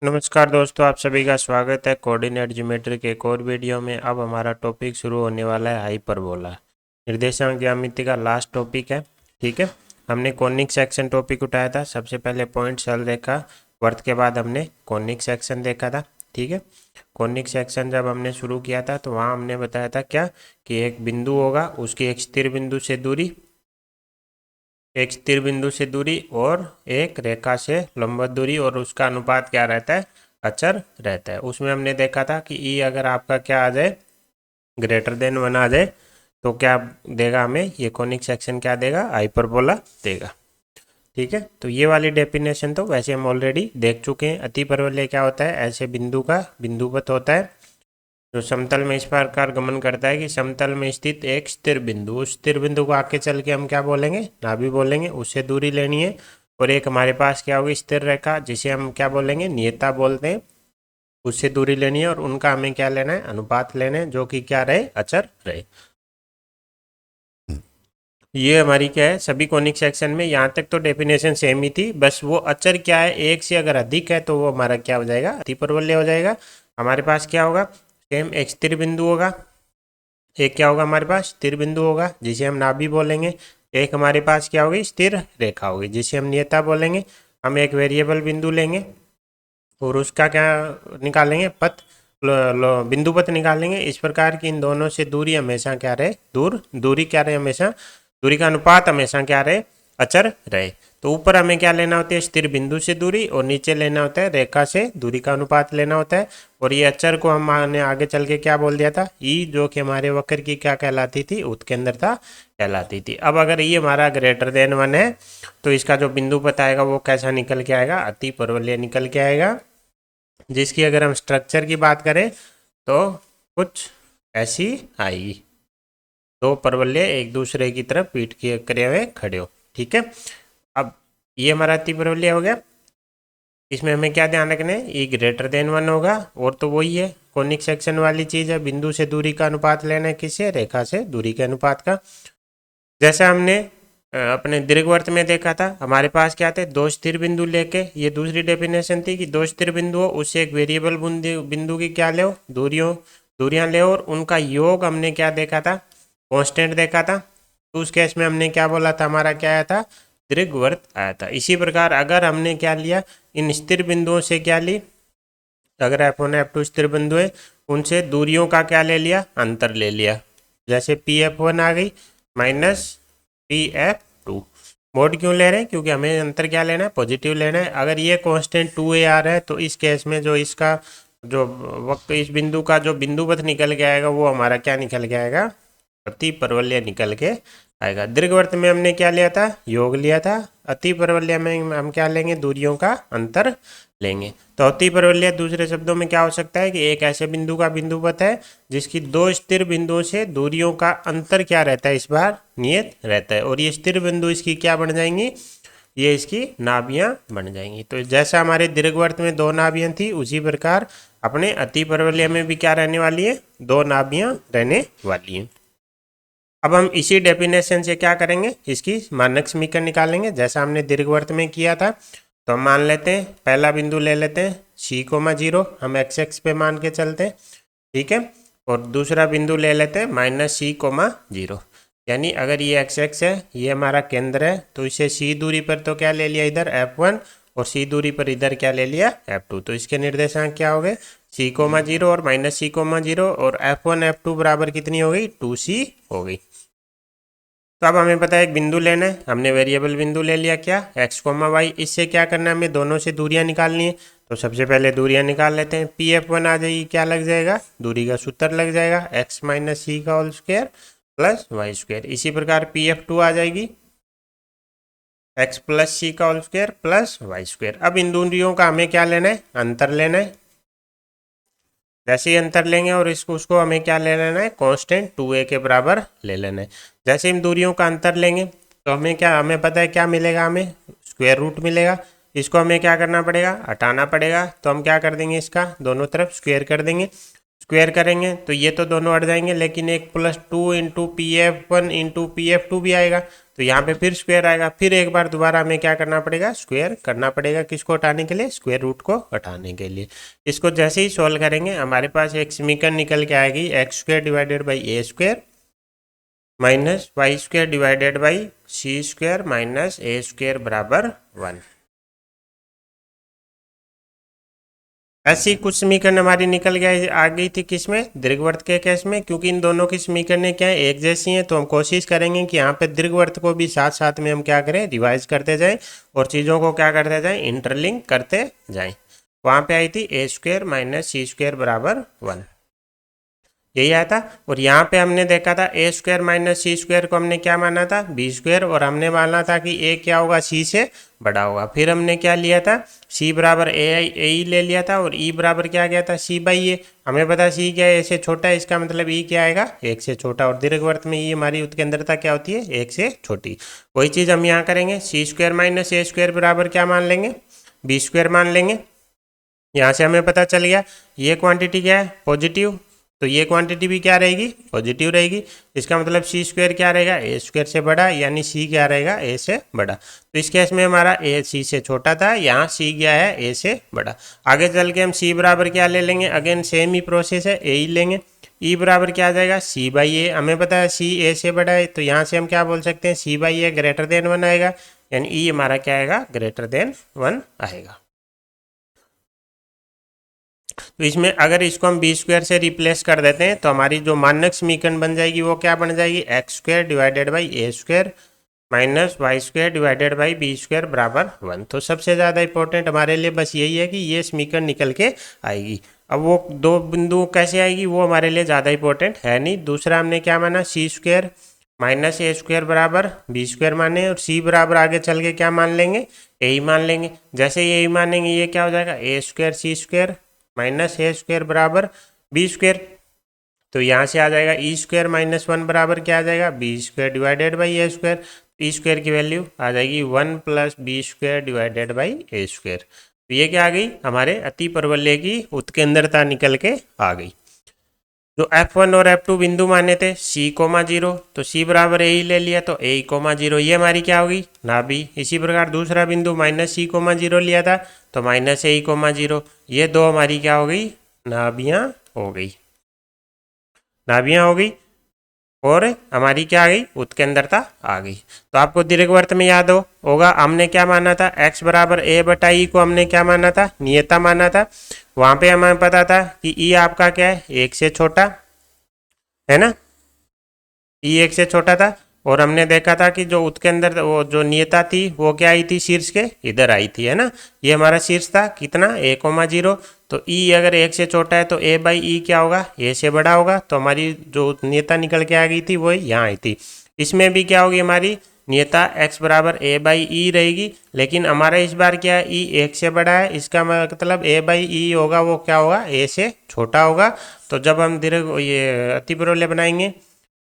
नमस्कार दोस्तों, आप सभी का स्वागत है कोऑर्डिनेट ज्योमेट्री के एक और वीडियो में। अब हमारा टॉपिक शुरू होने वाला है हाइपरबोला। निर्देशांक ज्यामिति का लास्ट टॉपिक है। ठीक है, हमने कॉनिक सेक्शन टॉपिक उठाया था। सबसे पहले पॉइंट सरल रेखा वर्त के बाद हमने कॉनिक सेक्शन देखा था। ठीक है, कॉनिक सेक्शन जब हमने शुरू किया था तो वहाँ हमने बताया था क्या कि एक बिंदु होगा, उसकी एक स्थिर बिंदु से दूरी, एक स्थिर बिंदु से दूरी और एक रेखा से लंबवत दूरी, और उसका अनुपात क्या रहता है, अचर रहता है। उसमें हमने देखा था कि ई अगर आपका क्या आ जाए, ग्रेटर देन 1 आ जाए तो क्या देगा हमें, ये कॉनिक सेक्शन क्या देगा, हाइपरबोला देगा। ठीक है, तो ये वाली डेफिनेशन तो वैसे हम ऑलरेडी देख चुके हैं। अतिपरवलय क्या होता है, ऐसे बिंदु का बिंदुवत होता है जो समतल में इस प्रकार गमन करता है कि समतल में स्थित एक स्थिर बिंदु, उस स्थिर बिंदु को आगे चल के हम क्या बोलेंगे, नाभि बोलेंगे, उससे दूरी लेनी है। और एक हमारे पास क्या होगी, स्थिर रेखा, जिसे हम क्या बोलेंगे, नियता बोलते हैं, उससे दूरी लेनी है। और उनका हमें क्या लेना है, अनुपात लेना है, जो कि क्या रहे, अचर रहे। ये हमारी क्या है, सभी कॉनिक सेक्शन में यहाँ तक तो डेफिनेशन सेम ही थी, बस वो अचर क्या है, एक से अगर अधिक है तो वो हमारा क्या हो जाएगा, अतिपरवलय हो जाएगा। हमारे पास क्या होगा, सेम एक स्थिर बिंदु होगा, एक क्या होगा हमारे पास, स्थिर बिंदु होगा जिसे हम नाभि बोलेंगे। एक हमारे पास क्या होगी, स्थिर रेखा होगी जिसे हम नियता बोलेंगे। हम एक वेरिएबल बिंदु लेंगे और उसका क्या निकालेंगे, पथ, बिंदु पथ निकालेंगे। इस प्रकार की इन दोनों से दूरी हमेशा क्या रहे, दूरी क्या रहे, हमेशा दूरी का अनुपात हमेशा क्या रहे, अचर रहे। तो ऊपर हमें क्या लेना होता है, स्थिर बिंदु से दूरी, और नीचे लेना होता है रेखा से दूरी का अनुपात लेना होता है। और ये अचर को हमने आगे चल के क्या बोल दिया था, ई, जो कि हमारे वक्र की क्या कहलाती थी, उत्केंद्रता कहलाती थी। अब अगर ये हमारा ग्रेटर देन 1 है तो इसका जो बिंदु पथ आएगा वो कैसा निकल के आएगा, अति परवलय निकल के आएगा, जिसकी अगर हम स्ट्रक्चर की बात करें तो कुछ ऐसी आएगी। दो परवलय एक दूसरे की तरफ पीठ के करे हुए खड़े हो। ठीक है, अब ये हमारा अति परवलय हो गया। इसमें हमें क्या ध्यान रखना है, ये ग्रेटर देन 1 होगा, और तो वही है कॉनिक सेक्शन वाली चीज़ है, बिंदु से दूरी का अनुपात लेना है, किससे, रेखा से दूरी के अनुपात का। जैसा हमने अपने दीर्घवृत्त में देखा था, हमारे पास क्या थे, दो स्थिर बिंदु लेके, ये दूसरी डेफिनेशन थी कि दो स्थिर बिंदु हो, उससे एक वेरिएबल बिंदु की क्या ले, दूरियां ले, और उनका योग हमने क्या देखा था, कांस्टेंट देखा था। तो उस केस में हमने क्या बोला था, हमारा क्या आया था, दीर्घवृत्त आया था। इसी प्रकार अगर हमने क्या लिया, इन स्थिर बिंदुओं से क्या ली, अगर F1 F2 स्थिर बिंदु है, उनसे दूरियों का क्या ले लिया, अंतर ले लिया। जैसे PF1 आ गई माइनस PF2। मोड क्यों ले रहे हैं, क्योंकि हमें अंतर क्या लेना है, पॉजिटिव लेना है। अगर ये कांस्टेंट 2a आ रहा है तो इस केस में जो इसका जो वक्त, इस बिंदु का जो बिंदु पथ निकल के आएगा वो हमारा क्या निकल के आएगा, अति परवलय निकल के आएगा। दीर्घवृत्त में हमने क्या लिया था, योग लिया था। अति परवलय में हम क्या लेंगे, दूरियों का अंतर लेंगे। तो अति परवलय दूसरे शब्दों में क्या हो सकता है कि एक ऐसे बिंदु का बिंदुपथ है जिसकी दो स्थिर बिंदुओं से दूरियों का अंतर क्या रहता है, इस बार नियत रहता है, और ये स्थिर बिंदु इसकी क्या बन जाएंगी, ये इसकी नाभियां बन जाएंगी। तो जैसा हमारे दीर्घवृत्त में दो नाभियां थी, उसी प्रकार अपने अति परवलय में भी क्या रहने वाली है, दो नाभियां रहने वाली हैं। अब हम इसी डेफिनेशन से क्या करेंगे, इसकी मानक समीकरण निकालेंगे जैसा हमने दीर्घवृत्त में किया था। तो हम मान लेते हैं, पहला बिंदु ले लेते हैं C,0, हम x पे मान के चलते हैं। ठीक है, और दूसरा बिंदु ले लेते हैं -C,0। यानी अगर ये x है, ये हमारा केंद्र है, तो इसे C दूरी पर तो क्या ले लिया इधर F1, और C दूरी पर इधर क्या ले लिया F2। तो इसके निर्देशांक क्या हो गए, C,0 और -C,0, और F1 F2 बराबर कितनी हो गई, 2C हो गई। तो अब हमें पता है एक बिंदु लेना है, हमने वेरिएबल बिंदु ले लिया क्या, x, y। इससे क्या करना है, हमें दोनों से दूरियां निकालनी है। तो सबसे पहले दूरियां निकाल लेते हैं। PF1 आ जाएगी, क्या लग जाएगा, दूरी का सूत्र लग जाएगा, x - c का whole square plus Y square. इसी प्रकार PF2 आ जाएगी, x + c का whole square plus Y square. अब इन दूरियों का हमें क्या लेना है, अंतर लेना है। जैसे ही अंतर लेंगे और उसको हमें क्या ले लेना है, कांस्टेंट 2a के बराबर ले लेना है। जैसे इन दूरियों का अंतर लेंगे तो हमें क्या, हमें पता है क्या मिलेगा, हमें स्क्वायर रूट मिलेगा। इसको हमें क्या करना पड़ेगा, हटाना पड़ेगा। तो हम क्या कर देंगे, इसका दोनों तरफ स्क्वायर कर देंगे। स्क्वायर करेंगे तो ये तो दोनों हट जाएंगे, लेकिन एक +2 इंटू PF1 इंटू PF2 भी आएगा, तो यहाँ पे फिर स्क्वायर आएगा। फिर एक बार दोबारा हमें क्या करना पड़ेगा, स्क्वायर करना पड़ेगा। किसको हटाने के लिए, स्क्वायर रूट को हटाने के लिए। इसको जैसे ही सोल्व करेंगे हमारे पास एक समीकरण निकल के आएगी, x² divided by a² minus y² divided by c² minus a² बराबर 1। ऐसी कुछ समीकरण हमारी निकल गई आ गई थी किसमें, दीर्घवृत्त के केस में। क्योंकि इन दोनों की समीकरणें क्या है, एक जैसी हैं, तो हम कोशिश करेंगे कि यहाँ पे दीर्घवृत्त को भी साथ साथ में हम क्या करें, रिवाइज करते जाएं और चीज़ों को क्या करते जाएं, इंटरलिंक करते जाएं। वहाँ पे आई थी a² माइनस c² बराबर 1, यही आया था। और यहाँ पे हमने देखा था a² माइनस c² को हमने क्या माना था, b², और हमने माना था कि a क्या होगा, c से बड़ा होगा। फिर हमने क्या लिया था, c बराबर a ले लिया था, और e बराबर क्या गया था, c बाई ए। हमें पता c क्या है, a से छोटा है, इसका मतलब e क्या आएगा, 1 से छोटा। और दीर्घवृत्त में ये हमारी उत्केंद्रता क्या होती है, 1 से छोटी। वही चीज़ हम यहाँ करेंगे, c² माइनस a² बराबर क्या मान लेंगे, b² मान लेंगे। यहाँ से हमें पता चल गया ये क्वांटिटी क्या है, पॉजिटिव, तो ये क्वांटिटी भी क्या रहेगी, पॉजिटिव रहेगी। इसका मतलब c² क्या रहेगा, a² से बड़ा, यानी c क्या रहेगा, a से बड़ा। तो इस केस में हमारा a c से छोटा था, यहाँ c क्या है, a से बड़ा। आगे चल के हम c बराबर क्या ले लेंगे, अगेन सेम ही प्रोसेस है, a ही लेंगे। e बराबर क्या आ जाएगा, c बाई ए। हमें पता है c a से बड़ा है, तो यहाँ से हम क्या बोल सकते हैं, c by A greater than 1 आएगा, यानी e हमारा क्या आएगा, ग्रेटर देन 1 आएगा। तो इसमें अगर इसको हम b² से रिप्लेस कर देते हैं तो हमारी जो मानक समीकरण बन जाएगी वो क्या बन जाएगी, x² divided by a² minus y² divided by b² बराबर 1। तो सबसे ज़्यादा इंपॉर्टेंट हमारे लिए बस यही है कि ये समीकरण निकल के आएगी। अब वो दो बिंदु कैसे आएगी वो हमारे लिए ज़्यादा इंपॉर्टेंट है नहीं। दूसरा हमने क्या माना, c² माइनस a² बराबर b² माने, और c बराबर आगे चल के क्या मान लेंगे, a ही मान लेंगे। जैसे यही मानेंगे ये क्या हो जाएगा, a² c² माइनस a² बराबर b²। तो यहाँ से आ जाएगा e² माइनस 1 बराबर क्या आ जाएगा, b² divided by a²। e² की वैल्यू आ जाएगी 1 plus b² divided by a²। तो ये क्या आ गई, हमारे अति परवलय की उत्केंद्रता निकल के आ गई। जो f1 और f2 बिंदु माने थे c,0, तो c बराबर a ही ले लिया, तो a,0 ये हमारी क्या होगी, नाभि। इसी प्रकार दूसरा बिंदु माइनस c,0 लिया था, तो माइनस a,0, ये दो हमारी क्या हो गई, नाभियाँ हो गई, नाभियाँ हो गई। और हमारी क्या आ गई, उत्केंद्रता आ गई। तो आपको दीर्घवृत्त में याद होगा हमने क्या माना था, x बराबर a बटा ई को हमने क्या माना था, नियता माना था। वहाँ पे हमें पता था कि ई आपका क्या है, 1 से छोटा है ना, ई 1 से छोटा था। और हमने देखा था कि जो उत्केंद्र वो जो नियता थी वो क्या आई थी, शीर्ष के इधर आई थी, है ना। ये हमारा शीर्ष था कितना, a,0। तो ई अगर 1 से छोटा है तो a बाई ई क्या होगा, a से बड़ा होगा। तो हमारी जो नियता निकल के आ गई थी वो यहाँ आई थी। इसमें भी क्या होगी, हमारी नियता x बराबर a बाई ई रहेगी, लेकिन हमारा इस बार क्या है, ई 1 से बड़ा है, इसका मतलब a बाई ई होगा वो क्या होगा, a से छोटा होगा। तो जब हम दीर्घ ये अतिपरवलय बनाएंगे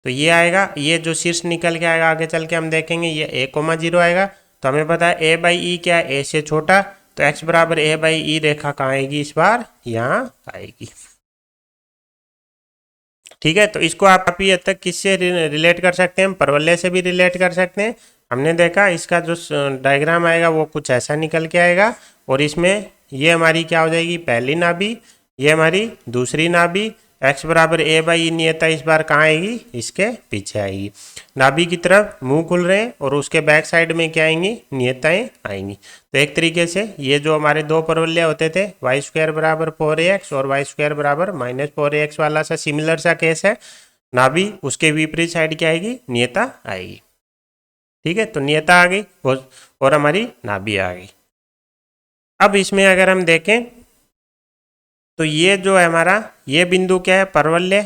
तो ये आएगा, ये जो शीर्ष निकल के आएगा आगे चल के हम देखेंगे ये a,0 आएगा। तो हमें पता है a बाई ई क्या है, a से छोटा। तो x बराबर a बाई ई रेखा कहाँ आएगी, इस बार यहाँ आएगी। ठीक है, तो इसको आप ही हद तक किससे रिलेट कर सकते हैं, परवलय से भी रिलेट कर सकते हैं। हमने देखा इसका जो डायग्राम आएगा वो कुछ ऐसा निकल के आएगा, और इसमें ये हमारी क्या हो जाएगी, पहली नाभि, ये हमारी दूसरी नाभि। x बराबर a बाई ई नियता इस बार कहाँ आएगी, इसके पीछे आएगी। नाभि की तरफ मुंह खुल रहे हैं और उसके बैक साइड में क्या आएंगी, नियताएं आएंगी। तो एक तरीके से ये जो हमारे दो परवलय होते थे, y² बराबर 4ax और y² बराबर माइनस 4ax वाला सा सिमिलर सा केस है। नाभि उसके विपरीत साइड क्या आएगी, नियता आएगी। ठीक है, तो नियता आ गई और हमारी नाभि आ गई। अब इसमें अगर हम देखें तो ये जो है हमारा ये बिंदु क्या है, परवलय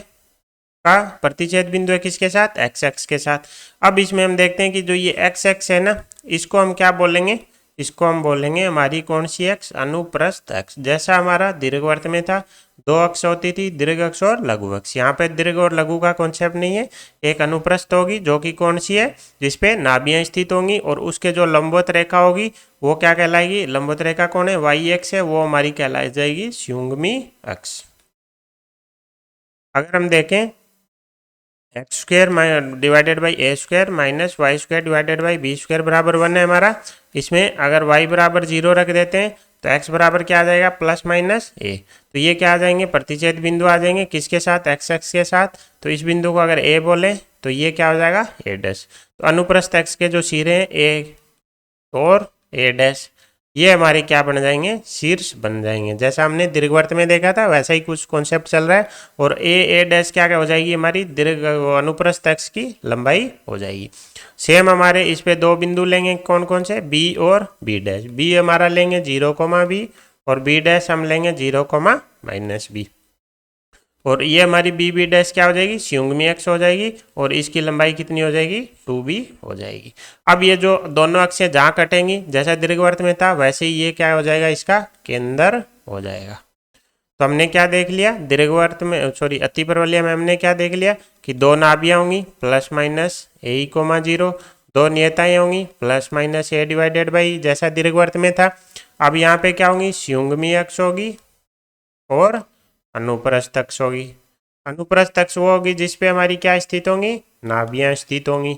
का प्रतिच्छेद बिंदु है किसके साथ, एक्स एक्स के साथ। अब इसमें हम देखते हैं कि जो ये एक्स एक्स है ना, इसको हम क्या बोलेंगे, इसको हम बोलेंगे हमारी कौन सी एक्स, अनुप्रस्थ एक्स। जैसा हमारा दीर्घवृत्त में था, दो अक्ष होती थी, दीर्घ अक्ष और लघु अक्ष। यहाँ पे दीर्घ और लघु का कॉन्सेप्ट नहीं है, एक अनुप्रस्थ होगी जो कि कौन सी है, जिसपे नाभियाँ स्थित होंगी, और उसके जो लंबवत रेखा होगी वो क्या कहलाएगी, लंबवत रेखा कौन है, वाई एक्स है, वो हमारी कहलाई जाएगी संयुग्मी अक्ष। अगर हम देखें X square divided by A square minus Y square divided by B square बराबर 1 है हमारा। इसमें अगर वाई बराबर 0 रख देते हैं तो एक्स बराबर क्या आ जाएगा, प्लस माइनस ए। तो ये क्या आ जाएंगे, प्रतिच्छेद बिंदु आ जाएंगे, किसके साथ, एक्स एक्स के साथ। तो इस बिंदु को अगर ए बोले तो ये क्या हो जाएगा, ए डैश। तो अनुप्रस्थ एक्स के जो सिरे हैं ए और ए डैश, ये हमारे क्या बन जाएंगे, शीर्ष बन जाएंगे। जैसा हमने दीर्घवृत्त में देखा था वैसा ही कुछ कॉन्सेप्ट चल रहा है। और ए डैश क्या क्या हो जाएगी, हमारी दीर्घ अनुप्रस्थ अक्ष की लंबाई हो जाएगी। सेम हमारे इस पे दो बिंदु लेंगे, कौन कौन से, बी और बी डैश। बी हमारा लेंगे 0, बी और बी डैश हम लेंगे 0, -बी। और ये हमारी बी डैश क्या हो जाएगी, संयुग्मी अक्ष हो जाएगी। और इसकी लंबाई कितनी हो जाएगी, 2b हो जाएगी। अब ये जो दोनों अक्षें जहाँ कटेंगी, जैसा दीर्घवृत्त में था वैसे ही ये क्या हो जाएगा, इसका केंद्र हो जाएगा। तो हमने क्या देख लिया, दीर्घवृत्त में सॉरी अतिपरवलय में हमने क्या देख लिया कि दो नाभियाँ होंगी प्लस माइनस a,0, दो नियताएं होंगी plus minus a divided by जैसा दीर्घवृत्त में था। अब यहाँ पे क्या होंगी, संयुग्मी अक्ष होगी और अनुप्रस्थ अक्ष होगी। अनुप्रस्थ अक्ष वो होगी जिसपे हमारी क्या स्थित होंगी, नाभियां स्थित होंगी।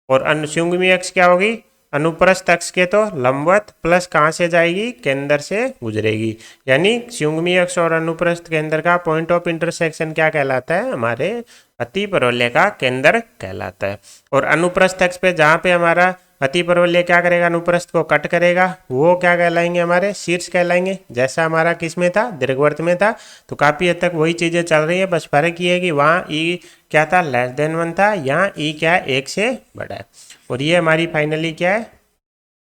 और संयुग्मी अक्ष क्या होगी, अनुप्रस्थ अक्ष के तो लंबवत प्लस कहाँ से जाएगी, केंद्र से गुजरेगी। यानी संयुग्मी अक्ष और अनुप्रस्थ केंद्र का पॉइंट ऑफ इंटरसेक्शन क्या कहलाता है, हमारे अतिपरवलय का केंद्र कहलाता है। और अनुप्रस्थ अक्ष पे जहाँ पे हमारा अतिपरवलय क्या करेगा, अनुप्रस्थ को कट करेगा, वो क्या कहलाएंगे, हमारे शीर्ष कहलाएंगे। जैसा हमारा किस में था, दीर्घवृत्त में था। तो काफ़ी हद तक वही चीज़ें चल रही है, बस फर्क ये है कि वहाँ ई क्या था, <1 था, यहाँ ई क्या है, 1 से बड़ा है। और ये हमारी फाइनली क्या है,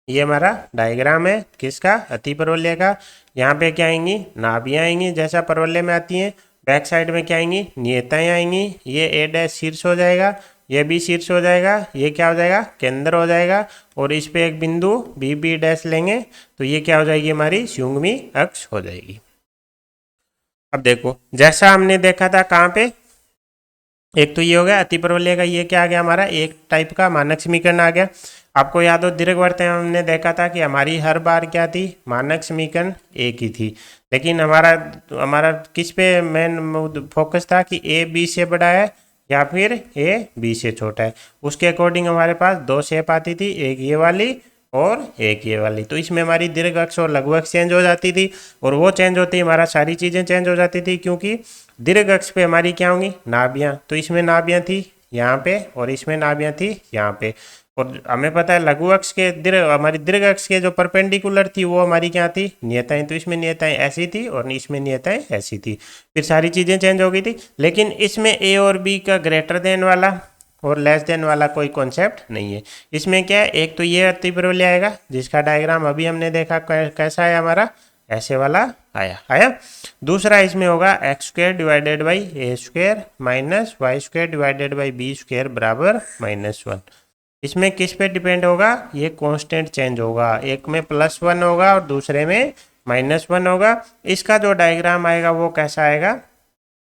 ये हमारा डायग्राम है किसका, अतिपरवलय का। यहाँ पे क्या आएंगी, नाभियाँ आएंगी जैसा परवलय में आती हैं। बैक साइड में क्या आएंगी, नियताएं आएंगी। ये ए डैश शीर्ष हो जाएगा, ये भी शीर्ष हो जाएगा, ये क्या हो जाएगा, केंद्र हो जाएगा। और इस पे एक बिंदु बी डैश लेंगे तो ये क्या हो जाएगी, हमारी संयुग्मी अक्ष हो जाएगी। अब देखो जैसा हमने देखा था कहाँ पे, एक तो ये हो गया अतिपरवलय का, ये क्या आ गया, हमारा एक टाइप का मानक समीकरण आ गया। आपको याद हो दीर्घवृत्त में हमने देखा था कि हमारी हर बार क्या थी, मानक समीकरण एक ही थी। लेकिन हमारा हमारा किस पे मेन फोकस था कि ए बी से बड़ा है या फिर ए बी से छोटा है। उसके अकॉर्डिंग हमारे पास दो शेप आती थी, एक ये वाली और एक ये वाली। तो इसमें हमारी दीर्घ अक्ष और लघु अक्ष चेंज हो जाती थी। और वो चेंज होती हमारा सारी चीज़ें चेंज हो जाती थी, क्योंकि दीर्घ अक्ष पे हमारी क्या होंगी, नाभियाँ। तो इसमें नाभियाँ थी यहाँ पे और इसमें नाभियाँ थी यहाँ पे। और हमें पता है लघु अक्ष के हमारी दीर्घ अक्ष के जो परपेंडिकुलर थी वो हमारी क्या थी, नियताएं। तो इसमें नियताएं ऐसी थी और इसमें नियताएं ऐसी थी। फिर सारी चीज़ें चेंज हो गई थी। लेकिन इसमें ए और बी का ग्रेटर देन वाला और लेस देन वाला कोई कॉन्सेप्ट नहीं है। इसमें क्या है, एक तो ये अतिपरवलय आएगा जिसका डायग्राम अभी हमने देखा कैसा है हमारा, ऐसे वाला आया। दूसरा इसमें होगा X square divided by A square minus Y square divided by B square बराबर -1। इसमें किस पे डिपेंड होगा, ये कांस्टेंट चेंज होगा। एक में +1 होगा और दूसरे में -1 होगा। इसका जो डायग्राम आएगा वो कैसा आएगा,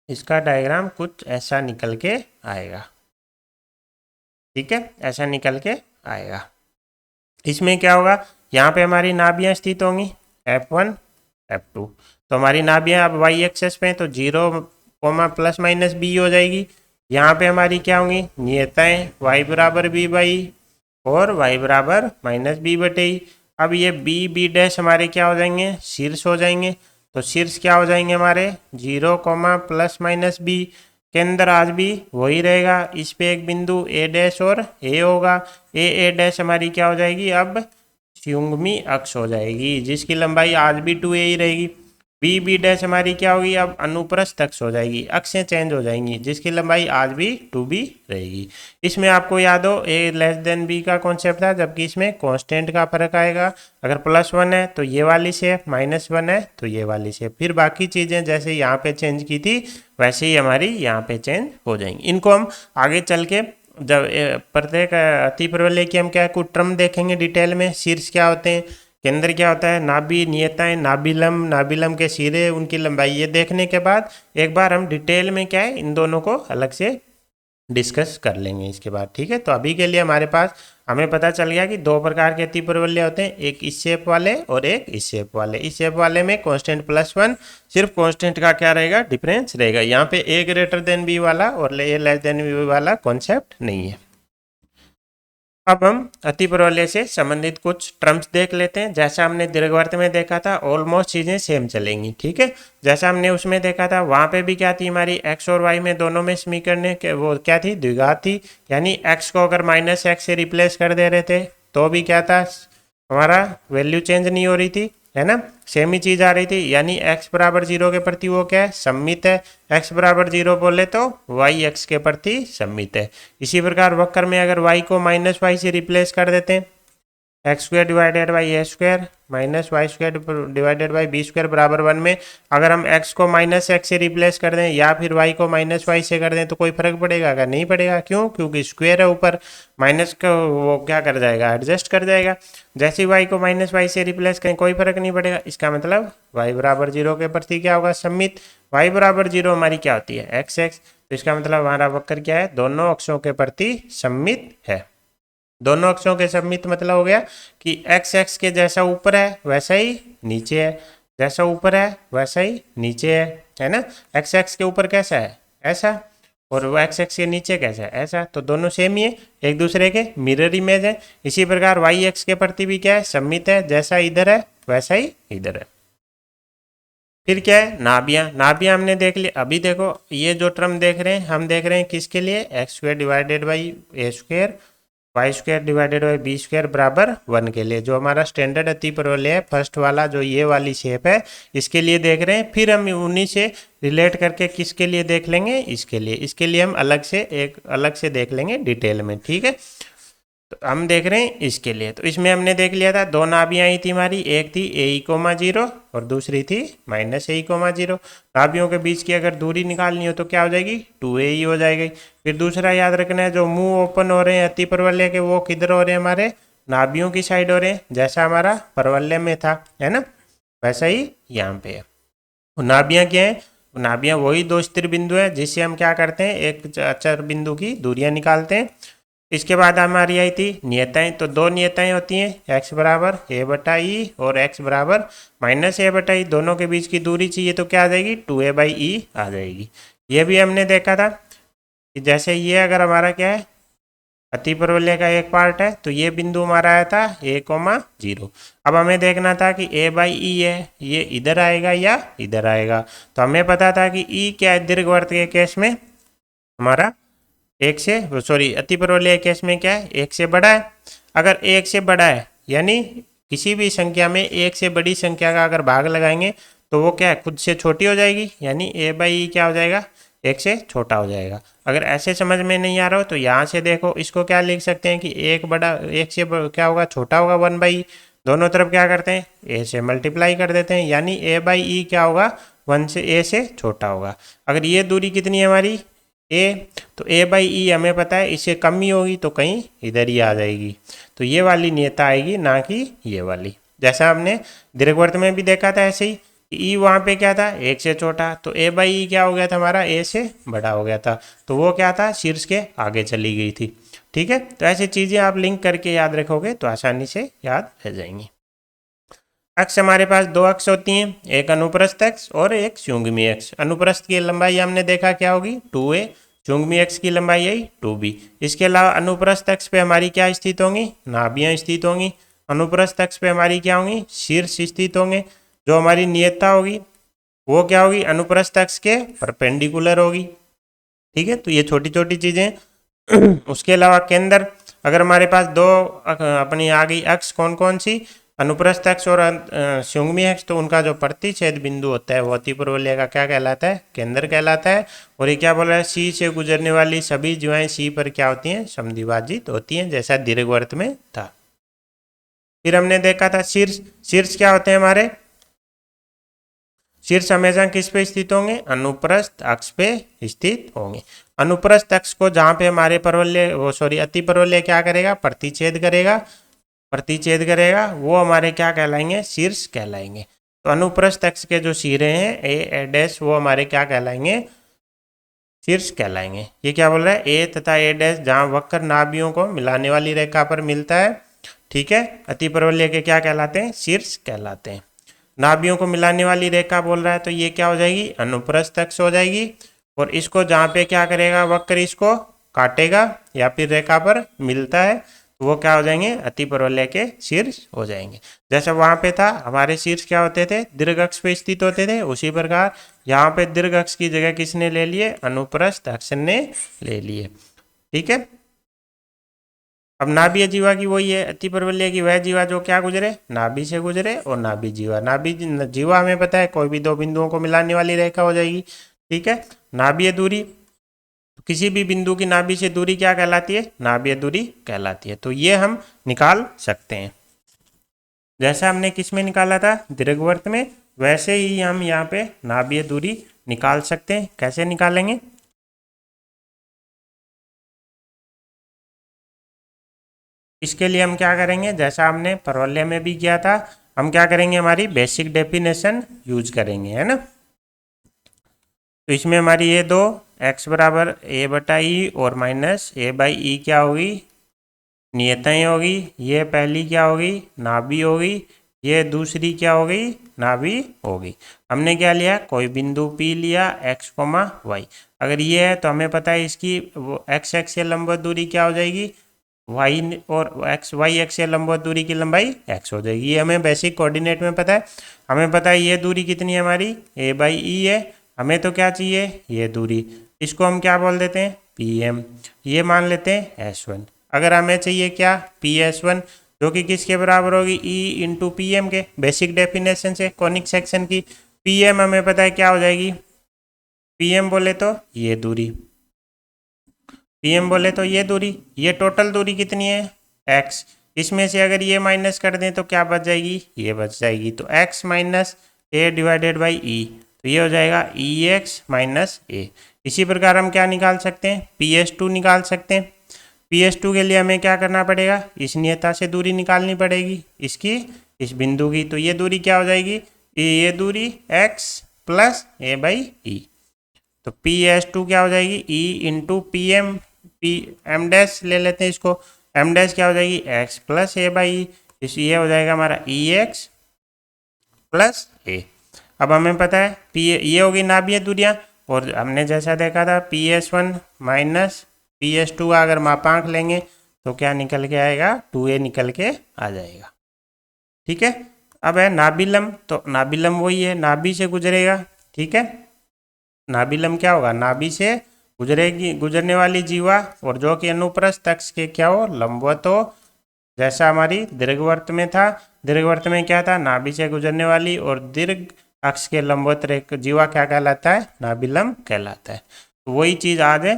इसका डायग्राम कुछ ऐसा निकल के आएगा। ठीक है, ऐसा निकल के आएगा। इसमें क्या होगा, यहाँ पे हमारी नाभियाँ स्थित होंगी F1 F2। तो हमारी नाभियाँ अब y एक्सेस पे तो 0, ±b हो जाएगी। यहाँ पे हमारी क्या होंगी, नियताएं y बराबर b बाई और y बराबर -b/e। अब ये b डैश हमारे क्या हो जाएंगे, शीर्ष हो जाएंगे। तो शीर्ष क्या हो जाएंगे हमारे 0, ±b। केंद्र आज भी वही रहेगा। इस पे एक बिंदु ए डैश और ए होगा। ए डैश हमारी क्या हो जाएगी, अब संयुग्मी अक्ष हो जाएगी जिसकी लंबाई आज भी 2a ही रहेगी। बी डैश हमारी क्या होगी, अब अनुप्रस्थ अक्ष हो जाएगी। अक्षें चेंज हो जाएंगी जिसकी लंबाई आज भी 2b रहेगी। इसमें आपको याद हो a लेस देन b का कॉन्सेप्ट था, जबकि इसमें कांस्टेंट का फर्क आएगा। अगर +1 है तो ये वाली शेप, -1 है तो ये वाली शेप। फिर बाकी चीज़ें जैसे यहाँ पे चेंज की थी वैसे ही हमारी यहाँ पे चेंज हो जाएंगी। इनको हम आगे चल के जब प्रत्येक अतिपरवलय की हम क्या कुछ टर्म देखेंगे डिटेल में। शीर्ष क्या होते हैं, केंद्र क्या होता है, नाभि, नियताएं, नाभिलम के सिरे, उनकी लंबाई। ये देखने के बाद एक बार हम डिटेल में क्या है इन दोनों को अलग से डिस्कस कर लेंगे इसके बाद। ठीक है, तो अभी के लिए हमारे पास हमें पता चल गया कि दो प्रकार के अतिपरवलय होते हैं, एक इस शेप वाले और एक इस शेप वाले। इस शेप वाले में कांस्टेंट +1, सिर्फ कांस्टेंट का क्या रहेगा, डिफरेंस रहेगा। यहाँ पे ए ग्रेटर देन बी वाला और ए लेस देन बी वाला कॉन्सेप्ट नहीं है। अब हम अतिपरवलय से संबंधित कुछ टर्म्स देख लेते हैं। जैसा हमने दीर्घवृत्त में देखा था, ऑलमोस्ट चीजें सेम चलेंगी। ठीक है, जैसा हमने उसमें देखा था, वहां पे भी क्या थी, हमारी x और y में दोनों में समीकरण वो क्या थी, द्विघात थी। यानी x को अगर -x से रिप्लेस कर दे रहे थे तो भी क्या था, हमारा वैल्यू चेंज नहीं हो रही थी, है ना, सेम ही चीज आ रही थी। यानी x बराबर 0 के प्रति वो क्या है, सममित है। x बराबर 0 बोले तो y x के प्रति सममित है। इसी प्रकार वक्र में अगर y को -y से रिप्लेस कर देते हैं, x² divided by A square -y² divided by b² बराबर 1 में अगर हम x को -x से रिप्लेस कर दें या फिर y को -y से कर दें तो कोई फर्क पड़ेगा? अगर नहीं पड़ेगा, क्यों? क्योंकि स्क्वायर है ऊपर, माइनस का वो क्या कर जाएगा, एडजस्ट कर जाएगा। जैसे y को -y से रिप्लेस करें कोई फर्क नहीं पड़ेगा। इसका मतलब y बराबर 0 के प्रति क्या होगा, सममित। y बराबर 0 हमारी क्या होती है, x। तो इसका मतलब हमारा वक्र क्या है, दोनों अक्षों के प्रति सममित है। दोनों अक्षों के सममित मतलब हो गया कि x के जैसा ऊपर है वैसा ही नीचे है, जैसा ऊपर है वैसा ही नीचे है ना। x के ऊपर कैसा है, ऐसा, और वो x के नीचे कैसा है, ऐसा। तो दोनों सेम ही है, एक दूसरे के मिरर इमेज है। इसी प्रकार y x के प्रति भी क्या है, सममित है, जैसा इधर है वैसा ही इधर है। फिर क्या है, नाभियां। नाभियां हमने देख लिया। अभी देखो ये जो टर्म देख रहे हैं, हम देख रहे हैं किसके लिए, x² divided by a² y² divided by b² बराबर 1 के लिए, जो हमारा स्टैंडर्ड अतिपरवलय है, फर्स्ट वाला जो ये वाली शेप है, इसके लिए देख रहे हैं। फिर हम उन्हीं से रिलेट करके किसके लिए देख लेंगे, इसके लिए हम अलग से देख लेंगे डिटेल में। ठीक है, तो हम देख रहे हैं इसके लिए। तो इसमें हमने देख लिया था, दो नाभियां आई थी हमारी, एक थी a,0 और दूसरी थी -a,0। नाभियों के बीच की अगर दूरी निकालनी हो तो क्या हो जाएगी, 2a ही हो जाएगी। फिर दूसरा याद रखना है, जो मुंह ओपन हो रहे हैं अतिपरवलय के, वो किधर हो रहे हैं, हमारे नाभियों की साइड हो रहे हैं, जैसा हमारा परवलय में था, है ना, वैसा ही यहाँ पे है। नाभियां क्या है, नाभियां वही दो स्थिर बिंदु है जिससे हम क्या करते हैं, एक अचर बिंदु की दूरियां निकालते हैं। इसके बाद हमारी आई थी नियताएं। तो दो नियताएं होती हैं, x बराबर a/e और x बराबर -a/e। दोनों के बीच की दूरी चाहिए तो क्या आ जाएगी, 2a/e आ जाएगी। ये भी हमने देखा था कि जैसे ये अगर हमारा क्या है, अतिपरवलय का एक पार्ट है, तो ये बिंदु हमारा आया था a,0। अब हमें देखना था कि a/e है, ये इधर आएगा या इधर आएगा। तो हमें पता था कि e क्या है, दीर्घवृत्त के केस में हमारा अतिपरवलय केस में क्या है, 1 से बड़ा है। अगर 1 से बड़ा है यानी किसी भी संख्या में 1 से बड़ी संख्या का अगर भाग लगाएंगे तो वो क्या है, खुद से छोटी हो जाएगी, यानी a/e क्या हो जाएगा, 1 से छोटा हो जाएगा। अगर ऐसे समझ में नहीं आ रहा हो तो यहाँ से देखो, इसको क्या लिख सकते हैं कि 1 से क्या होगा, छोटा होगा 1/e। दोनों तरफ क्या करते हैं, a से मल्टीप्लाई कर देते हैं, यानी a/e क्या होगा, 1 से a से छोटा होगा। अगर ये दूरी कितनी है हमारी, a, तो a/e हमें पता है इससे कम ही होगी, तो कहीं इधर ही आ जाएगी। तो ये वाली नियता आएगी, ना कि ये वाली। जैसा हमने दीर्घवृत्त में भी देखा था ऐसे ही, e वहाँ पे क्या था, 1 से छोटा, तो a/e क्या हो गया था हमारा, a से बड़ा हो गया था, तो वो क्या था, शीर्ष के आगे चली गई थी। ठीक है, तो ऐसी चीज़ें आप लिंक करके याद रखोगे तो आसानी से याद रह जाएंगी। अक्ष हमारे पास दो अक्ष होती हैं, एक अनुप्रस्थ अक्ष और एक संयुग्मी अक्ष। अनुप्रस्थ की लंबाई हमने देखा क्या होगी, 2a, संयुग्मी अक्ष की लंबाई आई 2b। इसके अलावा अनुप्रस्थ अक्ष पे हमारी क्या स्थित होंगी, नाभियां स्थित होंगी। अनुप्रस्थ अक्ष पे हमारी क्या होंगी, शीर्ष स्थित होंगे। जो हमारी नियता होगी वो क्या होगी, अनुप्रस्थ अक्ष के परपेंडिकुलर होगी। ठीक है, तो ये छोटी छोटी चीजें। उसके अलावा केंद्र, अगर हमारे पास दो अपनी आ गई अक्ष, कौन कौन सी, अनुप्रस्थ अक्ष और संयुग्मी अक्ष, तो उनका जो प्रतिच्छेद बिंदु होता है वो अतिपरवलय का क्या कहलाता है, केंद्र कहलाता है। और ये क्या बोल रहा है, सी से गुजरने वाली सभी ज्वाएं सी पर क्या होती हैं, समद्विभाजित होती हैं, जैसा दीर्घवृत्त में था। फिर हमने देखा था शीर्ष। शीर्ष क्या होते हैं हमारे, शीर्ष हमेशा किस पे स्थित होंगे, अनुप्रस्थ अक्ष पे स्थित होंगे। अनुप्रस्थ अक्ष को जहां पे हमारे अतिपरवलय क्या करेगा, प्रतिच्छेद करेगा, वो हमारे क्या कहलाएंगे, शीर्ष कहलाएंगे। तो अनुप्रस्थ अक्ष के जो सिरे हैं a डैश, वो हमारे क्या कहलाएंगे, शीर्ष कहलाएंगे। ये क्या बोल रहा है, ए तथा ए डैश जहाँ वक्र नाभियों को मिलाने वाली रेखा पर मिलता है, ठीक है, अतिपरवलय के क्या कहलाते हैं, शीर्ष कहलाते हैं। नाभियों को मिलाने वाली रेखा बोल रहा है तो ये क्या हो जाएगी, अनुप्रस्थ अक्ष हो जाएगी। और इसको जहाँ पे क्या करेगा, वक्र इसको काटेगा या फिर रेखा पर मिलता है तो वो क्या हो जाएंगे, अतिपरवलय के शीर्ष हो जाएंगे। जैसा वहां पे था हमारे शीर्ष क्या होते थे, दीर्घ अक्ष पे स्थित होते थे, उसी प्रकार यहाँ पे दीर्घ अक्ष की जगह किसने ले लिए, अनुप्रस्थ अक्ष ने ले लिए। ठीक है, अब नाभीय जीवा की वही है, अतिपरवलय की वह जीवा जो क्या गुजरे, नाभि से गुजरे। और नाभि जीवा, नाभि जीवा हमें पता है कोई भी दो बिंदुओं को मिलाने वाली रेखा हो जाएगी। ठीक है, नाभीय दूरी, किसी भी बिंदु की नाभि से दूरी क्या कहलाती है, नाभीय दूरी कहलाती है। तो ये हम निकाल सकते हैं, जैसा हमने किस में निकाला था, दीर्घवृत्त में, वैसे ही हम यहाँ पे नाभीय दूरी निकाल सकते हैं। कैसे निकालेंगे, इसके लिए हम क्या करेंगे, जैसा हमने परवलय में भी किया था, हम क्या करेंगे, हमारी बेसिक डेफिनेशन यूज करेंगे, है ना। तो इसमें हमारी ये दो x बराबर a बटा ई और माइनस a बाई ई क्या होगी, नियताएं होगी। ये पहली क्या होगी, नाभि होगी। ये दूसरी क्या होगी, नाभि होगी। हमने क्या लिया, कोई बिंदु P लिया x, y। अगर ये है तो हमें पता है इसकी x एक्स से लंबवत दूरी क्या हो जाएगी, y, और y एक्स से लंबवत दूरी की लंबाई x हो जाएगी। ये हमें बेसिक कोऑर्डिनेट में पता है। हमें पता है ये दूरी कितनी है हमारी, a बाई ई है। हमें तो क्या चाहिए, ये दूरी, इसको हम क्या बोल देते हैं, PM। ये मान लेते हैं S1। अगर हमें चाहिए क्या, PS1, जो कि किसके बराबर होगी, E इंटू PM के, बेसिक डेफिनेशन से कॉनिक सेक्शन की। PM हमें पता है क्या हो जाएगी, PM बोले तो ये दूरी, PM बोले तो ये दूरी। ये टोटल दूरी कितनी है, x। इसमें से अगर ये माइनस कर दें तो क्या बच जाएगी, ये बच जाएगी। तो x minus A divided by E, तो ये हो जाएगा EX माइनस ए। इसी प्रकार हम क्या निकाल सकते हैं, PS2 निकाल सकते हैं। PS2 के लिए हमें क्या करना पड़ेगा, इस नियता से दूरी निकालनी पड़ेगी इसकी, इस बिंदु की। तो ये दूरी क्या हो जाएगी, ये दूरी x plus A by E. तो PS2 क्या हो जाएगी, E into PM, M dash ले लेते हैं इसको, M डैश क्या हो जाएगी, x plus A by E. इस ये हो जाएगा हमारा EX प्लस ए। अब हमें पता है ये होगी नाभीय दूरियां, और हमने जैसा देखा था PS1 माइनस PS2 का अगर मापांक लेंगे तो क्या निकल के आएगा, 2a निकल के आ जाएगा। ठीक है, अब है नाभिलंब, तो नाभिलंब वही है, नाभि से गुजरेगा। ठीक है, नाभिलंब क्या होगा, नाभि से गुजरने वाली जीवा, और जो कि अनुप्रस्थ अक्ष के क्या हो, लंबवत हो। जैसा हमारी दीर्घवृत्त में था, दीर्घवृत्त में क्या था, नाभि से गुजरने वाली और दीर्घ अक्ष के लंबवत रेखा जीवा क्या कहलाता है, नाभिलंब कहलाता है। तो वही चीज आज है,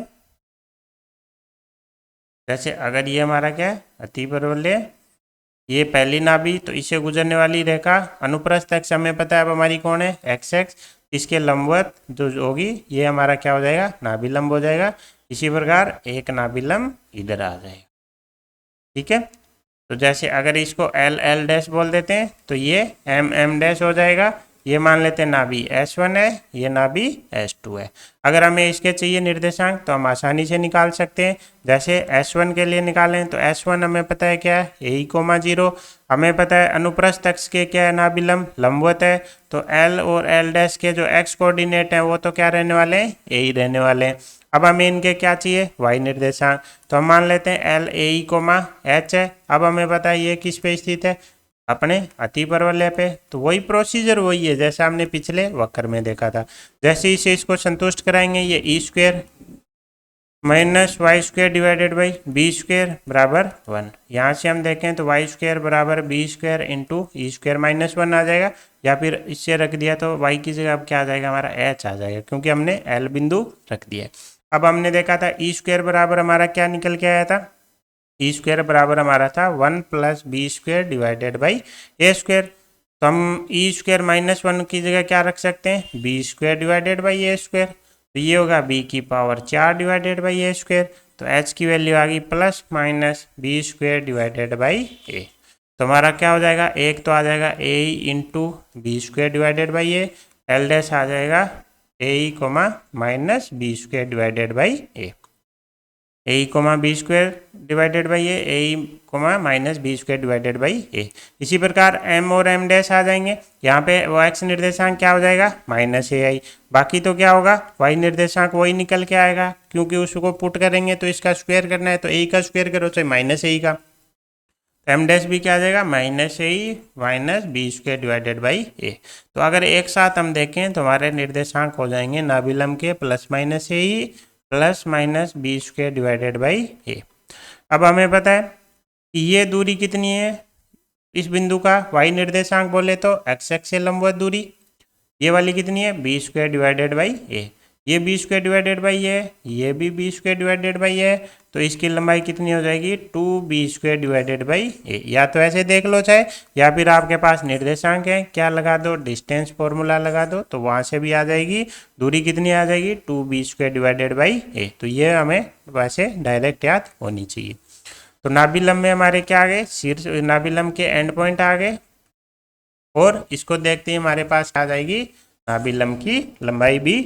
जैसे अगर ये हमारा क्या है, अतिपरवलय, ये पहली नाभि, तो इससे गुजरने वाली रेखा अनुप्रस्थ अक्ष हमें पता है अब हमारी कौन है, x। इसके लंबवत जो होगी ये हमारा क्या हो जाएगा, नाभिलंब हो जाएगा। इसी प्रकार एक नाभिलंब इधर आ जाएगा। ठीक है, तो जैसे अगर इसको L डैश बोल देते हैं तो ये M डैश हो जाएगा। ये मान लेते हैं नाभि S1 है, ये नाभि S2 है। अगर हमें इसके चाहिए निर्देशांक तो हम आसानी से निकाल सकते हैं। जैसे S1 के लिए निकालें तो S1 हमें पता है क्या है, a, 0। हमें पता है अनुप्रस्थ अक्ष के क्या है, नाभिलंब लंबवत है। तो L और L डैश के जो x कोऑर्डिनेट हैं वो तो क्या रहने वाले हैं, a ही रहने वाले हैं। अब हमें इनके क्या चाहिए, y निर्देशांक, तो हम मान लेते हैं L a, h है। अब हमें पता है ये किस पे स्थित है, अपने अतिपरवलय पे। तो वही प्रोसीजर वही है जैसा हमने पिछले वक्र में देखा था। जैसे इसे इसको संतुष्ट कराएंगे, ये E² minus y² divided by b² बराबर 1। यहाँ से हम देखें तो y² बराबर b² इंटू E² माइनस 1 आ जाएगा, या फिर इससे रख दिया तो y की जगह अब क्या आ जाएगा, हमारा h आ जाएगा, क्योंकि हमने L बिंदु रख दिया। अब हमने देखा था E² बराबर हमारा क्या निकल के आया था, E² बराबर हमारा था 1 plus b² divided by a²। तो हम E² माइनस 1 की जगह क्या रख सकते हैं, b² डिवाइडेड बाई a²। तो ये होगा b की पावर 4 डिवाइडेड बाई a²। तो h की वैल्यू आ गई plus minus b² divided by a। तो हमारा क्या हो जाएगा, एक तो आ जाएगा a into b² divided by a, L dash आ जाएगा A comma minus B square divided by A comma B square divided by A comma minus B square divided by A. इसी प्रकार एम और एम डैश आ जाएंगे। यहाँ पे वो x निर्देशांक क्या हो जाएगा माइनस ए आई, बाकी तो क्या होगा वाई निर्देशांक वही निकल के आएगा, क्योंकि उसको पुट करेंगे तो इसका स्क्वायर करना है, तो ए का स्क्वायर करो चाहे माइनस ए का, एम डैश भी क्या आ जाएगा minus A minus B square divided by A. तो अगर एक साथ हम देखें तो हमारे निर्देशांक हो जाएंगे नाभिलंब के plus minus A plus minus B square divided by A. अब हमें पता है कि ये दूरी कितनी है इस बिंदु का, वाई निर्देशांक बोले तो एक्स एक्स से लंबवत दूरी, ये वाली कितनी है बी स्क्वायर डिवाइडेड बाई ए, ये बी स्क्वायर डिवाइडेड बाई है, ये भी बी स्क्वायर डिवाइडेड बाई है, तो इसकी लंबाई कितनी हो जाएगी 2b स्क्वायर डिवाइडेड बाई ए। या तो ऐसे देख लो चाहे, या फिर आपके पास निर्देशांक है क्या लगा दो डिस्टेंस फॉर्मूला लगा दो, तो वहाँ से भी आ जाएगी दूरी कितनी आ जाएगी 2b square divided by A. तो ये हमें वैसे डायरेक्ट याद होनी चाहिए। तो नाभिलंब में हमारे क्या आ गए शीर्ष नाभिलंब के एंड पॉइंट आ गए, और इसको देखते ही हमारे पास आ जाएगी नाभिलंब की लंबाई भी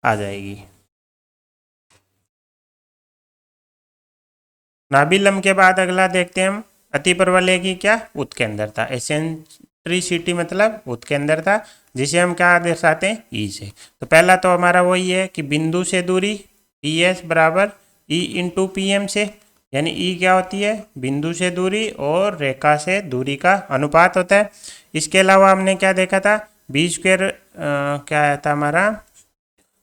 आ जाएगी। नाभिलंब के बाद अगला देखते हैं हम अतिप्रवलय की क्या उत्केंद्रता, एसेंट्रिसिटी मतलब उत्केंद्रता, जिसे हम क्या दर्शाते हैं ई से। तो पहला तो हमारा वही है कि बिंदु से दूरी पी एस बराबर ई इंटू पी एम से, यानी ई क्या होती है बिंदु से दूरी और रेखा से दूरी का अनुपात होता है। इसके अलावा हमने क्या देखा था बी स्क्वायर क्या था हमारा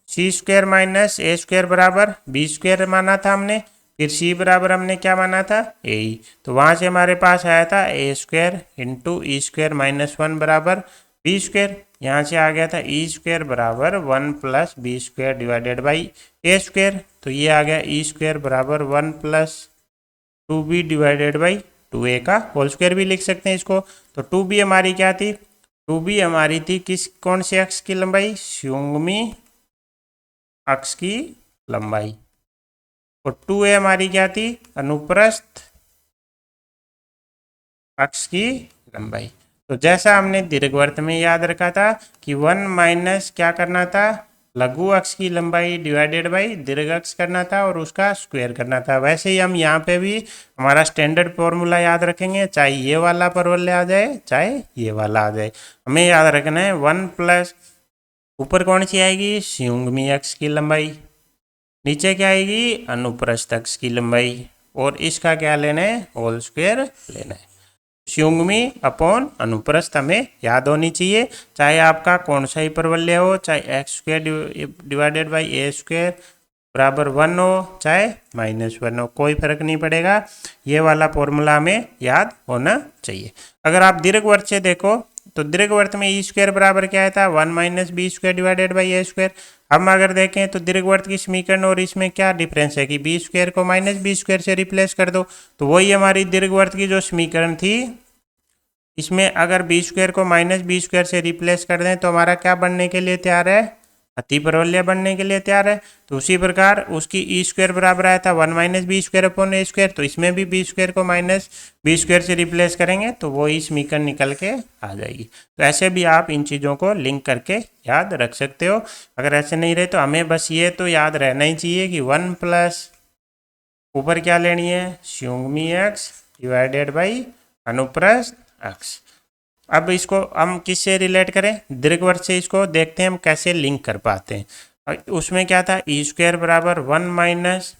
सी स्क्वायर माइनस ए स्क्वायर बराबर बी स्क्वायर माना था हमने, फिर सी बराबर हमने क्या माना था ए, तो वहाँ से हमारे पास आया था ए square into E square minus 1 बराबर बी स्क्वायर, यहाँ से आ गया था ई स्क्वायर बराबर 1 plus B square divided by A square, तो ये आ गया ई स्क्वायर बराबर 1 plus 2b divided by 2a का होल स्क्वायर भी लिख सकते हैं इसको। तो 2b हमारी क्या थी 2b हमारी थी किस कौन से अक्ष की लंबाई संयुग्मी अक्ष की लंबाई, और 2a हमारी क्या थी अनुप्रस्थ अक्ष की लंबाई। तो जैसा हमने दीर्घवृत्त में याद रखा था कि 1 माइनस क्या करना था लघु अक्ष की लंबाई डिवाइडेड बाई दीर्घ अक्ष करना था और उसका स्क्वायर करना था, वैसे ही हम यहाँ पे भी हमारा स्टैंडर्ड फॉर्मूला याद रखेंगे, चाहे ये वाला परवलय आ जाए चाहे ये वाला आ जाए। हमें याद रखना है 1 प्लस ऊपर कौन सी आएगी संयुग्मी अक्ष की लंबाई, नीचे क्या आएगी अनुप्रस्थ अक्ष की लंबाई, और इसका क्या लेना है होल स्क्वायर लेना है। संयुग्मी अपॉन अनुप्रस्थ हमें याद होनी चाहिए, चाहे आपका कौन सा ही परवलय हो, चाहे x square divided by A square बराबर 1 हो चाहे -1 हो, कोई फर्क नहीं पड़ेगा, ये वाला फॉर्मूला हमें याद होना चाहिए। अगर आप दीर्घवृत्त से देखो तो दीर्घवृत्त में ई स्क्वायर बराबर क्या था 1 minus B square divided by A square. हम अगर देखें तो दीर्घवृत्त की समीकरण और इसमें क्या डिफरेंस है कि बी स्क्वायर को माइनस बी स्क्वायर से रिप्लेस कर दो, तो वही हमारी दीर्घवृत्त की जो समीकरण थी, इसमें अगर बी स्क्वायर को माइनस बी स्क्वायर से रिप्लेस कर दें तो हमारा क्या बनने के लिए तैयार है अतिप्रवलय बनने के लिए तैयार है। तो उसी प्रकार उसकी ई स्क्वायर बराबर आया था 1 minus B square upon A square, तो इसमें भी बी स्क्वायर को माइनस बी स्क्वायर से रिप्लेस करेंगे तो वो ही समीकरण निकल के आ जाएगी। तो ऐसे भी आप इन चीज़ों को लिंक करके याद रख सकते हो। अगर ऐसे नहीं रहे तो हमें बस ये तो याद रहना ही चाहिए कि 1 प्लस ऊपर क्या लेनी है संयुग्मी अक्ष डिवाइडेड बाई अनुप्रस्थ अक्ष। अब इसको हम किससे रिलेट करें दीर्घवृत्त से, इसको देखते हैं हम कैसे लिंक कर पाते हैं। उसमें क्या था ई स्क्वायर बराबर 1 माइनस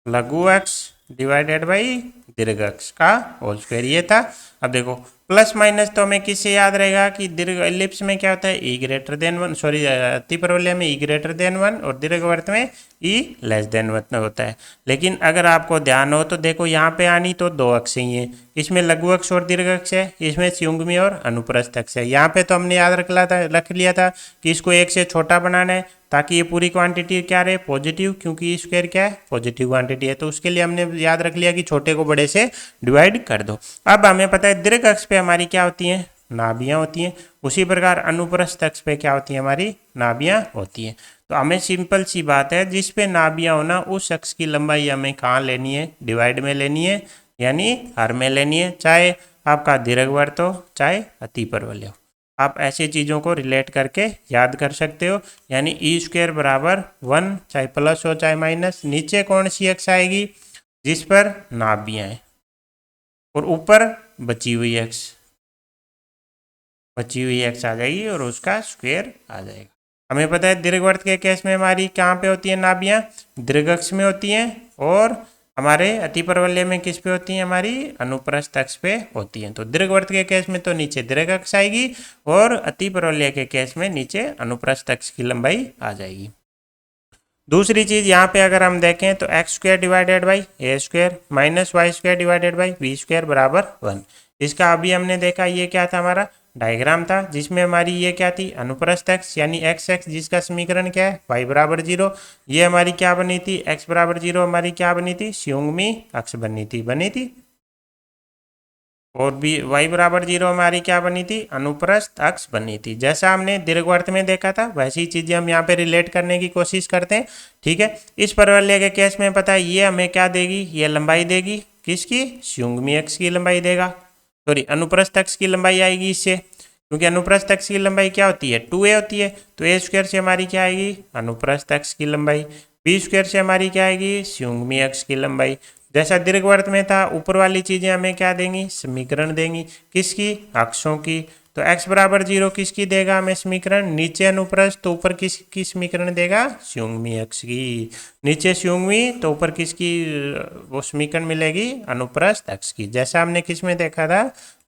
लघु अक्ष डिवाइडेड बाई दीर्घ अक्ष का होल स्क्वायर ये था। अब देखो प्लस माइनस तो हमें किससे याद रहेगा कि दीर्घ एलिप्स में क्या होता है ई ग्रेटर देन 1, सॉरी अतिप्रवलय में ई ग्रेटर देन 1 और दीर्घवृत्त में ई लेस देन 1 होता है। लेकिन अगर आपको ध्यान हो तो देखो यहाँ पे आनी तो 2 अक्ष ही हैं, इसमें लघु अक्ष और दीर्घ अक्ष है, इसमें संयुग्मी और अनुप्रस्थ अक्ष है। यहाँ पे तो हमने याद रख लिया था कि इसको 1 से छोटा बनाना है ताकि ये पूरी क्वांटिटी क्या रहे पॉजिटिव, क्योंकि ई स्क्वायर क्या है पॉजिटिव क्वांटिटी है, तो उसके लिए हमने याद रख लिया कि छोटे को बड़े से डिवाइड कर दो। अब हमें पता है दीर्घ अक्ष पे हमारी क्या होती हैं नाभियां होती हैं, उसी प्रकार अनुप्रस्थ अक्ष पे क्या होती है हमारी नाभियां होती हैं। तो हमें सिंपल सी बात है जिस पे नाभियां होना उस अक्ष की लंबाई हमें कहाँ लेनी है डिवाइड में लेनी है, यानी हर में लेनी है, चाहे आपका दीर्घवृत्त हो चाहे अतिप्रवलय हो। आप ऐसी चीज़ों को रिलेट करके याद कर सकते हो। यानी ई स्क्वायर बराबर 1, चाहे प्लस हो चाहे माइनस। नीचे कौन सी एक्स आएगी? जिस पर नाभियाँ हैं, और ऊपर बची हुई एक्स आ जाएगी और उसका स्क्वायर आ जाएगा। हमें पता है दीर्घवृत्त के केस में हमारी कहाँ पे होती है नाभियाँ? दीर्घ अक्ष में होती हैं, और हमारे अतिपरवलय में किस पे होती हैं? हमारी अनुप्रस्थ अक्ष पे होती हैं। तो दीर्घवृत्त के केस में तो नीचे दीर्घ अक्ष आएगी, और अतिपरवलय के केस में नीचे अनुप्रस्थ अक्ष की लंबाई आ जाएगी। दूसरी चीज यहाँ पे अगर हम देखें तो X square divided by A square minus Y square divided by B square बराबर 1। इसका अभी हमने देखा ये क्या था? हमारा डायग्राम था, जिसमें हमारी ये क्या थी? अनुप्रस्थ अक्ष यानी एक्स एक्स, जिसका समीकरण क्या है? y बराबर 0। ये हमारी क्या बनी थी? x बराबर 0 हमारी क्या बनी थी? संयुग्मी अक्ष बनी थी। और भी y बराबर 0 हमारी क्या बनी थी? अनुप्रस्थ अक्ष बनी थी। जैसा हमने दीर्घवृत्त में देखा था वैसी चीजें हम यहाँ पे रिलेट करने की कोशिश करते हैं। ठीक है, इस परवलय के केस में पता है ये हमें क्या देगी? ये लंबाई देगी, किसकी? संयुग्मी अक्ष की लंबाई देगा, सॉरी अनुप्रस्थ अक्ष की लंबाई आएगी इससे, क्योंकि अनुप्रस्थ अक्ष की लंबाई क्या होती है? 2a होती है। तो a स्क्वायर से हमारी क्या आएगी? अनुप्रस्थ अक्ष की लंबाई। b स्क्वायर से हमारी क्या आएगी? संयुग्मी अक्ष की लंबाई। जैसा दीर्घवृत्त में था, ऊपर वाली चीजें हमें क्या देंगी? समीकरण देंगी, किसकी? अक्षों की। तो x बराबर 0 किसकी देगा हमें समीकरण? नीचे अनुप्रस्थ, तो ऊपर किसकी समीकरण देगा? संयुग्मी अक्ष की। नीचे संयुग्मी तो ऊपर किसकी वो समीकरण मिलेगी? अनुप्रस्थ अक्ष की। जैसा हमने किस में देखा था?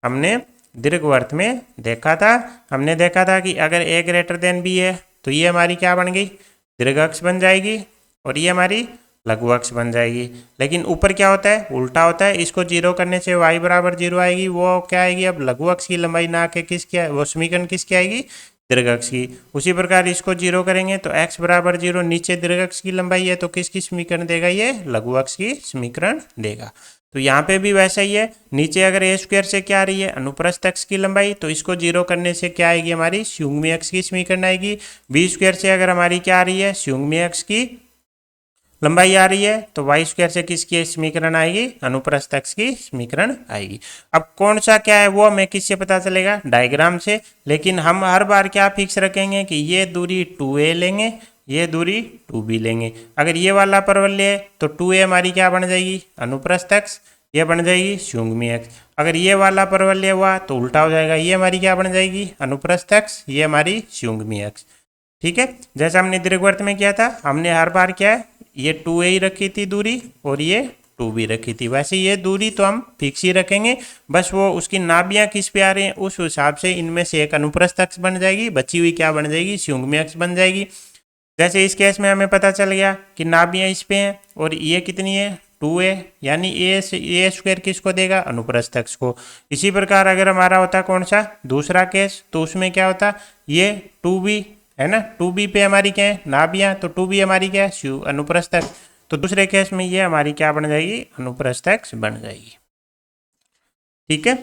हमने दीर्घवृत्त में देखा था। हमने देखा था कि अगर a ग्रेटर देन b है तो ये हमारी क्या बन गई? दीर्घ अक्ष बन जाएगी, और ये हमारी लघु अक्ष बन जाएगी। लेकिन ऊपर क्या होता है? उल्टा होता है। इसको 0 करने से y बराबर 0 आएगी, वो क्या आएगी? अब लघु अक्ष की लंबाई ना के किसकी, वो समीकरण किसकी आएगी? दीर्घ अक्ष की। उसी प्रकार इसको 0 करेंगे तो x बराबर 0, नीचे दीर्घ अक्ष की लंबाई है तो किसकी समीकरण देगा? ये लघु अक्ष की समीकरण देगा। तो यहाँ पे भी वैसा ही है। नीचे अगर ए स्क्वायर से क्या आ रही है? अनुप्रस्थ अक्ष की लंबाई, तो इसको 0 करने से क्या आएगी? हमारी संयुग्मी अक्ष की समीकरण आएगी। बी स्क्वायर से अगर हमारी क्या आ रही है? संयुग्मी अक्ष की लंबाई आ रही है, तो वाई स्क्वायर से किसकी समीकरण आएगी? अनुप्रस्थ अक्ष की समीकरण आएगी। अब कौन सा क्या है वो हमें किससे पता चलेगा? डायग्राम से। लेकिन हम हर बार क्या फिक्स रखेंगे कि ये दूरी 2a लेंगे, ये दूरी 2b लेंगे। अगर ये वाला परवलय है तो 2a हमारी क्या बन जाएगी? अनुप्रस्थ अक्ष, ये बन जाएगी संयुग्मी अक्ष। अगर ये वाला परवलय हुआ तो उल्टा हो जाएगा, ये हमारी क्या बन जाएगी? अनुप्रस्थ अक्ष, ये हमारी संयुग्मी अक्ष। ठीक है, जैसा हमने दीर्घवृत्त में किया था, हमने हर बार क्या है? ये 2a ही रखी थी दूरी, और ये 2b रखी थी। वैसे ये दूरी तो हम फिक्स ही रखेंगे, बस वो उसकी नाभियाँ किस पे आ रही हैं उस हिसाब से इनमें से एक अनुप्रस्थ अक्ष बन जाएगी, बची हुई क्या बन जाएगी? संयुग्मी अक्ष बन जाएगी। जैसे इस केस में हमें पता चल गया कि नाभियाँ इस पे हैं, और ये कितनी है? 2a, यानी ए स्क्वायर किसको देगा? अनुप्रस्थ अक्ष को। इसी प्रकार अगर हमारा होता कौन सा? दूसरा केस, तो उसमें क्या होता? ये 2b है ना, 2b पे हमारी क्या है? नाभियाँ, तो 2b हमारी क्या है? अनुप्रस्थ अक्ष। तो दूसरे केस में ये हमारी क्या बन जाएगी? अनुप्रस्थ अक्ष बन जाएगी। ठीक है,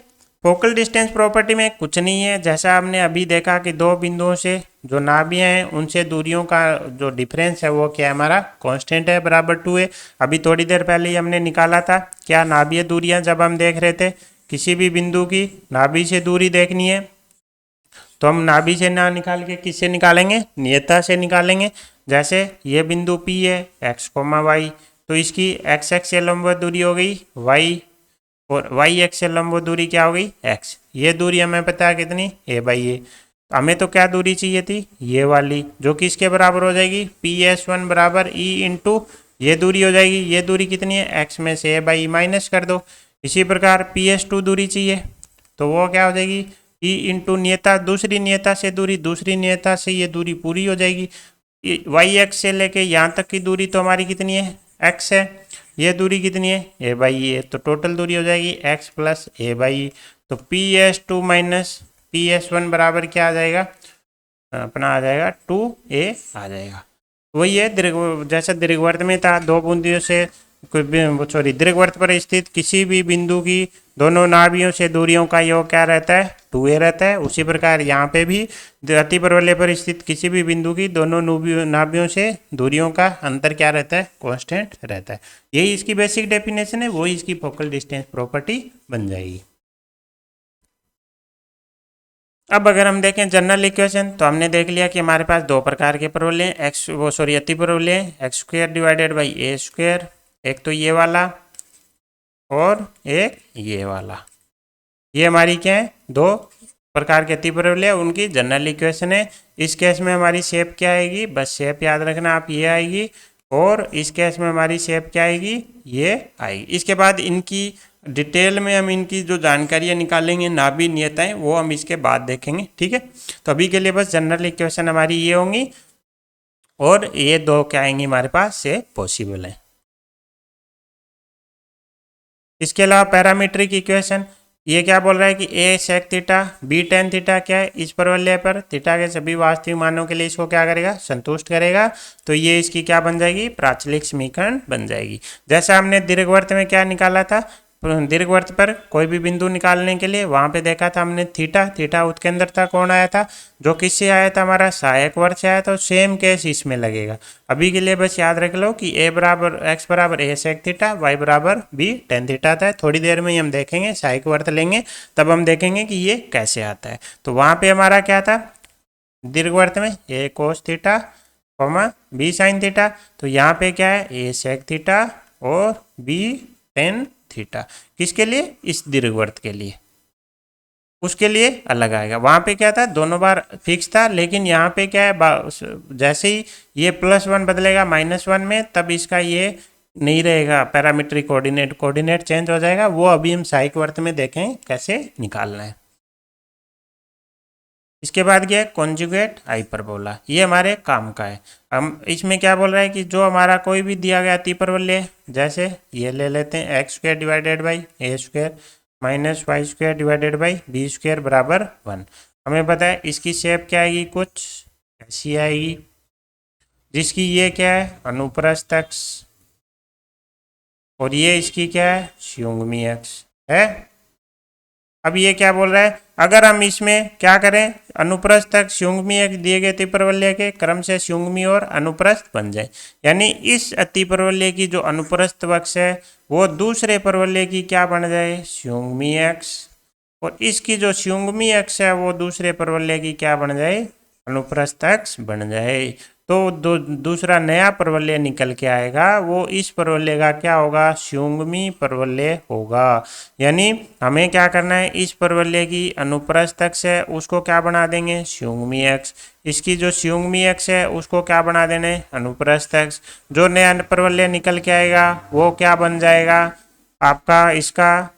फोकल डिस्टेंस प्रॉपर्टी में कुछ नहीं है। जैसा हमने अभी देखा कि दो बिंदुओं से जो नाभियाँ हैं उनसे दूरियों का जो डिफरेंस है वो क्या है? हमारा कांस्टेंट है, बराबर 2a। अभी थोड़ी देर पहले ही हमने निकाला था क्या? नाभीय दूरियां जब हम देख रहे थे, किसी भी बिंदु की नाभि से दूरी देखनी है तो हम नाभि से ना निकाल के किससे निकालेंगे? नियता से निकालेंगे। जैसे ये बिंदु P है x, y, तो इसकी x x से लंबवत दूरी हो गई y, और y x से लंबवत दूरी क्या हो गई? x। ये दूरी हमें पता है कितनी? a/a। हमें तो क्या दूरी चाहिए थी? ये वाली, जो कि इसके बराबर हो जाएगी PS1 बराबर e इंटू ये दूरी हो जाएगी। ये दूरी कितनी है? x में से a/e माइनस कर दो। इसी प्रकार PS2 दूरी चाहिए, तो वो क्या हो जाएगी? ई इंटू नियता, दूसरी नियता से दूरी, दूसरी नियता से ये दूरी पूरी हो जाएगी। वाई एक्स से लेके यहाँ तक की दूरी तो हमारी कितनी है? एक्स है। ये दूरी कितनी है? a/e। तो टोटल दूरी हो जाएगी x प्लस a/e। तो PS2 माइनस PS1 बराबर क्या आ जाएगा? अपना आ जाएगा 2a आ जाएगा। वही है जैसा दीर्घवृत्त में था, दो बिंदुओं से दीर्घवृत्त पर स्थित किसी भी बिंदु की दोनों नाभियों से दूरियों का योग क्या रहता है? 2a रहता है। उसी प्रकार यहाँ पे भी अतिपरवलय पर स्थित किसी भी बिंदु की दोनों नाभियों से दूरियों का अंतर क्या रहता है? कांस्टेंट रहता है। यही इसकी बेसिक डेफिनेशन है, वही इसकी फोकल डिस्टेंस प्रॉपर्टी बन जाएगी। अब अगर हम देखें जनरल इक्वेशन तो हमने देख लिया कि हमारे पास दो प्रकार के परवलय हैं, अति परवलय x square divided by A square, एक तो ये वाला और एक ये वाला। ये हमारी क्या है, दो प्रकार के अति परवलय, उनकी जनरल इक्वेशन है। इस केस में हमारी शेप क्या आएगी, बस शेप याद रखना आप, ये आएगी। और इस केस में हमारी शेप क्या आएगी, ये आएगी। इसके बाद इनकी डिटेल में हम इनकी जो जानकारियां निकालेंगे, नाभि नियताएं, वो हम इसके बाद देखेंगे, ठीक है। तो अभी के लिए बस जनरल इक्वेशन हमारी ये होंगी और ये दो क्या आएंगी हमारे पास, से पॉसिबल है। इसके अलावा पैरामीट्रिक इक्वेशन, ये क्या बोल रहा है कि A sec theta B tan theta क्या है, इस परवलय पर थीटा के सभी वास्तविक मानों के लिए इसको क्या करेगा, संतुष्ट करेगा। तो ये इसकी क्या बन जाएगी, प्राचलिक समीकरण बन जाएगी। जैसा हमने दीर्घवृत्त में क्या निकाला था, दीर्घवृत्त पर कोई भी बिंदु निकालने के लिए वहां पे देखा था हमने थीटा, थीटा उत्केंद्रता कोण आया था, जो किससे आया था, हमारा सहायक वर्ग से आया था। सेम केस इसमें लगेगा। अभी के लिए बस याद रख लो कि ए बराबर एक्स बराबर ए सेक थीटा, वाई बराबर बी टेन थीटा था। थोड़ी देर में ही हम देखेंगे, सहायक वर्ग लेंगे तब हम देखेंगे कि ये कैसे आता है। तो वहां पे हमारा क्या था, दीर्घवृत्त में A cos theta B sine theta, तो यहाँ पे क्या है, ए सेक थीटा और बी टेन थीटा। किसके लिए, इस दीर्घवृत्त के लिए, उसके लिए अलग आएगा। वहां पे क्या था, दोनों बार फिक्स था, लेकिन यहाँ पे क्या है, जैसे ही ये +1 बदलेगा -1 में, तब इसका ये नहीं रहेगा, पैरामीट्रिक कोऑर्डिनेट चेंज हो जाएगा। वो अभी हम सहायक वर्त में देखें कैसे निकालना है। इसके बाद क्या है, कॉन्जुगेट हाइपरबोला, ये हमारे काम का है। हम इसमें क्या बोल रहा है कि जो हमारा कोई भी दिया गया अति परवलय, जैसे ये ले लेते हैं X square divided by A square minus Y square divided by B square बराबर 1। हमें पता है इसकी शेप क्या आएगी, कुछ ऐसी आएगी, जिसकी ये क्या है, अनुप्रस्थ अक्ष, और ये इसकी क्या है, संयुग्मी अक्ष है। अब ये क्या बोल रहा है, अगर हम इसमें क्या करें, अनुप्रस्थ तक संयुग्मी दिए गए अतिपरवलय के क्रम से संयुग्मी और अनुप्रस्थ बन जाए, यानी इस अतिपरवलय की जो अनुप्रस्थ अक्ष है वो दूसरे परवलय की क्या बन जाए, संयुग्मी अक्ष, और इसकी जो संयुग्मी अक्ष है वो दूसरे परवलय की क्या बन जाए, अनुप्रस्थ अक्ष बन जाए। तो दूसरा नया परवलय निकल के आएगा, वो इस परवलय का क्या होगा, संयुग्मी परवलय होगा। यानी हमें क्या करना है, इस परवलय की अनुप्रस्थ अक्ष है उसको क्या बना देंगे, संयुग्मी अक्ष। इसकी जो संयुग्मी अक्ष है उसको क्या बना देना है, अनुप्रस्थ अक्ष। जो नया परवलय निकल के आएगा वो क्या बन जाएगा, आपका इसका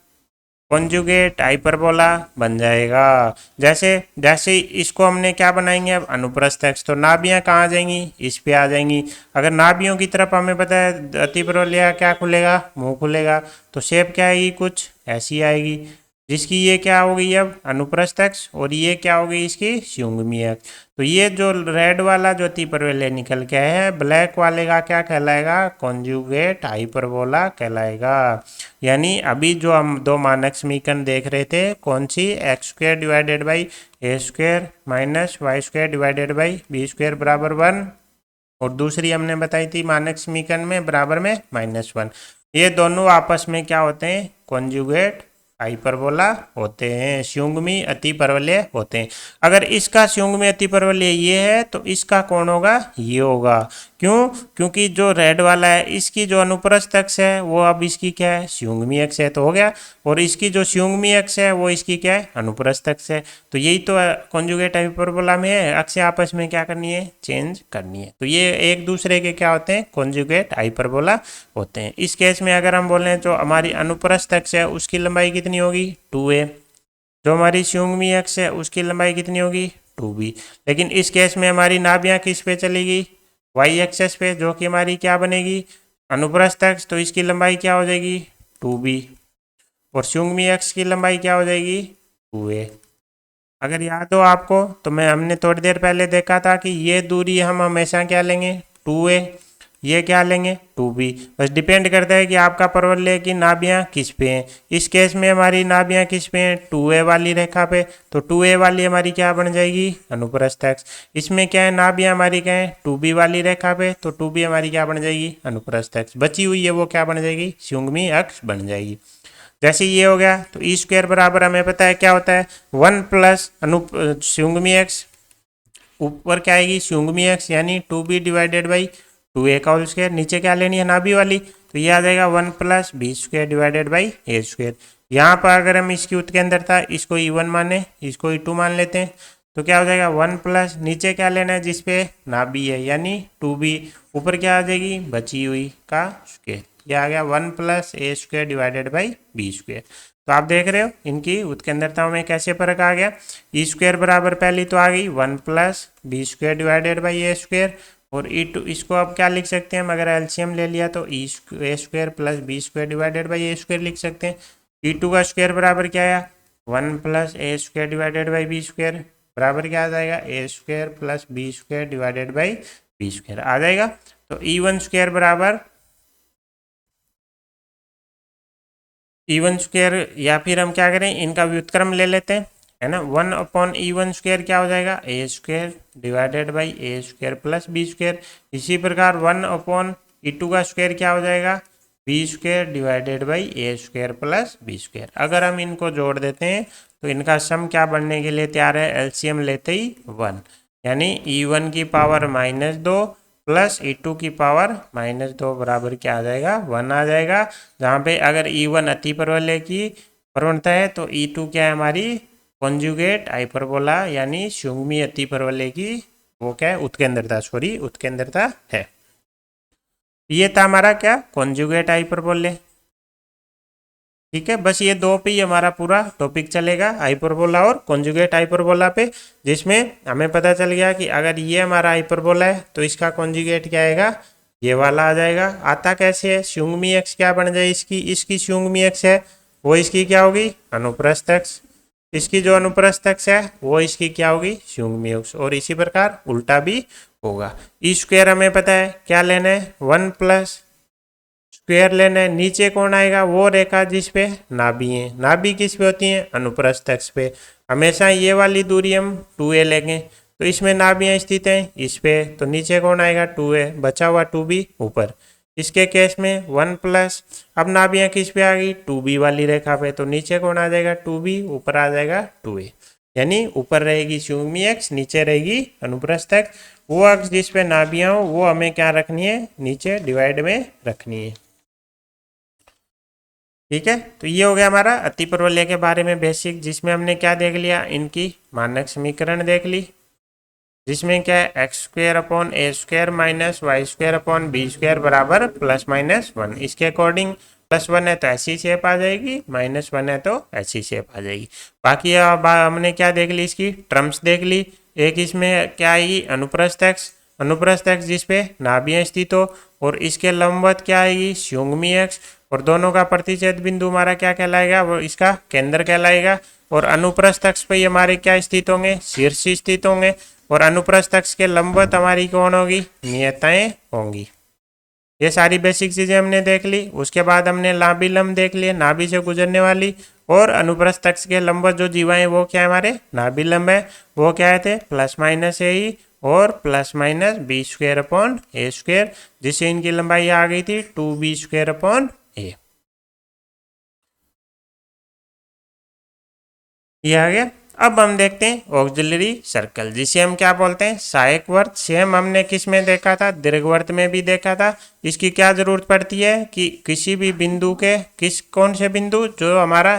कॉन्जुगेट हाइपरबोला बन जाएगा। जैसे जैसे इसको हमने क्या बनाएंगे, अब अनुप्रस्थ अक्ष, तो नाभियां कहाँ आ जाएंगी, इस पे आ जाएंगी। अगर नाभियों की तरफ हमें पता है अतिपरवलय क्या खुलेगा, मुंह खुलेगा, तो शेप क्या आएगी, कुछ ऐसी आएगी, जिसकी ये क्या हो गई अब अनुप्रस्थ अक्ष, और ये क्या हो गई इसकी संयुग्मी अक्ष। तो ये जो रेड वाला जो अतिपरवलय निकल के आया है, ब्लैक वाले का क्या कहलाएगा, कॉन्जुगेट हाइपरबोला कहलाएगा। यानी अभी जो हम दो मानक समीकरण देख रहे थे, कौन सी, X square divided by A square minus Y square divided by B square बराबर 1, और दूसरी हमने बताई थी मानक समीकरण में बराबर में -1। ये दोनों आपस में क्या होते हैं, कॉन्जुगेट हाइपरबोला होते हैं, संयुग्मी अतिपरवलय होते हैं। अगर इसका संयुग्मी अतिपरवलय ये है तो इसका कौन होगा, ये होगा। क्यों, क्योंकि जो रेड वाला है इसकी जो अनुप्रस्थ अक्ष है वो अब इसकी क्या है, संयुग्मी अक्ष है, तो हो गया। और इसकी जो संयुग्मी अक्ष है वो इसकी क्या है, अनुप्रस्थ अक्ष है। तो यही तो कॉन्जुगेट हाइपरबोला में है, अक्ष आपस में क्या करनी है, चेंज करनी है। तो ये एक दूसरे के क्या होते हैं, कॉन्जुगेट हाइपरबोला होते हैं। इस केस में अगर हम बोलें जो हमारी अनुप्रस्थ अक्ष है उसकी लंबाई कितनी होगी, 2a, जो हमारी संयुग्मी अक्ष है उसकी लंबाई कितनी होगी, 2b। लेकिन इस केस में हमारी नाभियां किस पे चलेगी, वाई एक्सेस पे, जो कि हमारी क्या बनेगी, अनुप्रस्थ अक्ष, तो इसकी लंबाई क्या हो जाएगी, 2b, और संयुग्मी अक्ष की लंबाई क्या हो जाएगी, 2a। अगर याद हो आपको तो हमने थोड़ी देर पहले देखा था कि ये दूरी हम हमेशा क्या लेंगे, 2a, ये क्या लेंगे, 2b। बस डिपेंड करता है कि आपका परवलय की नाभियां किस पे हैं। इस केस में हमारी नाभियां किस पे हैं, 2a वाली रेखा पे, तो 2a वाली हमारी क्या बन जाएगी, अनुप्रस्थ अक्ष। इसमें क्या है, नाभियां हमारी क्या है, 2b वाली रेखा पे, तो 2b हमारी क्या बन जाएगी, अनुप्रस्थ अक्ष। बची हुई है वो क्या बन जाएगी, संयुग्मी अक्ष बन जाएगी। जैसे ये हो गया तो ई स्क्वायर बराबर हमें पता है क्या होता है 1 प्लस शुंगमी एक्स, ऊपर क्या आएगी शुंगमी एक्स यानी 2b डिवाइडेड बाई 2a का होल स्क्वायर, नीचे क्या लेनी है नाभी वाली, तो ये आ जाएगा 1 plus B square divided by A square. यहाँ पर अगर हम इसकी उत्तर अंदर था इसको E1 माने, इसको E2 मान लेते हैं, तो क्या हो जाएगा 1 प्लस नीचे क्या लेना है जिसपे नाभी है यानी 2b, ऊपर क्या आ जाएगी बची हुई का स्क्वायर, ये आ गया 1 plus A square divided by B square. तो आप देख रहे हो इनकी उत्केंद्रताओं में कैसे फर्क आ गया। ई स्क्वायर बराबर पहली तो आ गई 1 plus B square divided by A square, और E2 इसको अब क्या लिख सकते हैं हम अगर एलसीएम ले लिया तो A square plus B square divided by A square लिख सकते हैं। E2 का स्क्वायर बराबर क्या आया 1 plus A square divided by B square, बराबर क्या आ जाएगा A square plus B square divided by B square आ जाएगा। तो E1 स्क्वायर बराबर E1 स्क्वायर, या फिर हम क्या करें इनका व्युत्क्रम ले लेते हैं है ना, 1 अपॉन E1 स्क्वायर क्या हो जाएगा A square divided by A square plus B square. इसी प्रकार 1 अपॉन E2 का स्क्वायर क्या हो जाएगा B square divided by A square plus B square. अगर हम इनको जोड़ देते हैं तो इनका सम क्या बनने के लिए तैयार है, एलसीएम लेते ही 1, यानी E1 की पावर -2 प्लस E2 की पावर -2 बराबर क्या आ जाएगा 1 आ जाएगा। जहाँ पे अगर E1 अतिपरवलय की प्रवणता है तो E2 क्या है हमारी कॉन्जुगेट हाइपरबोला यानी शुंगमी अतिपरवलय की वो क्या है उत्केंद्रता, सॉरी उत्केंद्रता है। ये था हमारा क्या कॉन्जुगेट हाइपरबोले, ठीक है। बस ये दो पे ही हमारा पूरा टॉपिक चलेगा, हाइपरबोला और कॉन्जुगेट हाइपरबोला पे, जिसमें हमें पता चल गया कि अगर ये हमारा हाइपरबोला है तो इसका कॉन्जुगेट क्या आएगा ये वाला आ जाएगा। आता कैसे है शुंगमी एक्स क्या बन जाए इसकी, इसकी शुंगमी एक्स है वो इसकी क्या होगी अनुप्रस्थ एक्स, इसकी जो अनुप्रस्थ एक्स है वो इसकी क्या होगी शुंगमी एक्स, और इसी प्रकार उल्टा भी होगा। ई स्क्वायर हमें पता है क्या लेना है 1 प्लस स्क्वायर लेना है, नीचे कौन आएगा वो रेखा जिस पे नाभि है, नाभि किस पे होती है अनुप्रस्थ अक्ष पे, हमेशा ये वाली दूरी हम 2a लेंगे, तो इसमें नाभियां स्थित हैं इस पे, तो नीचे कौन आएगा 2a, बचा हुआ 2b ऊपर। इसके केस में 1 प्लस, अब नाभियां किस पे आ गई 2b वाली रेखा पे, तो नीचे कौन आ जाएगा 2b, ऊपर आ जाएगा 2a, यानी ऊपर रहेगी शुंगमी अक्ष नीचे रहेगी अनुप्रस्थ अक्ष। वो अक्ष जिस पे नाभियां हो वो हमें क्या रखनी है नीचे डिवाइड में रखनी है, ठीक है। तो ये हो गया हमारा अतिपरवलय के बारे में बेसिक, जिसमें हमने क्या देख लिया इनकी मानक समीकरण देख ली, जिसमें क्या है X square upon A square minus Y square upon B square बराबर +-1। इसके अकॉर्डिंग +1 है तो ऐसी शेप आ जाएगी, -1 है तो ऐसी शेप आ जाएगी। बाकी अब हमने क्या देख ली इसकी टर्म्स देख ली, एक इसमें क्या आएगी अनुप्रस्थ एक्स, अनुप्रस्थ एक्स जिसपे नाभियां स्थित हो, और इसके लंबवत क्या आएगी शुंगमी एक्स, और दोनों का प्रतिच्छेद बिंदु हमारा क्या कहलाएगा वो इसका केंद्र कहलाएगा, और अनुप्रस्थ अक्ष पे हमारे क्या स्थित होंगे शीर्ष स्थित होंगे, और अनुप्रस्थ अक्ष के लंबवत हमारी कौन होगी नियताएं होंगी। ये सारी बेसिक चीजें हमने देख ली। उसके बाद हमने नाभि लंब देख लिए, नाभि से गुजरने वाली, और अनुप्रस्थ अक्ष के लंबवत जो जीवाएं वो क्या है हमारे नाभि लंब है, वो क्या थे +-a ही और +-b square upon A square, जिससे इनकी लंबाई आ गई थी 2b स्क्वायर अपॉन ए। ये आ गया। अब हम देखते हैं ऑक्सिलरी सर्कल, जिसे हम क्या बोलते हैं सहायक वर्त। सेम हमने किस में देखा था दीर्घवृत्त में भी देखा था। इसकी क्या जरूरत पड़ती है कि किसी भी बिंदु के कौन से बिंदु जो हमारा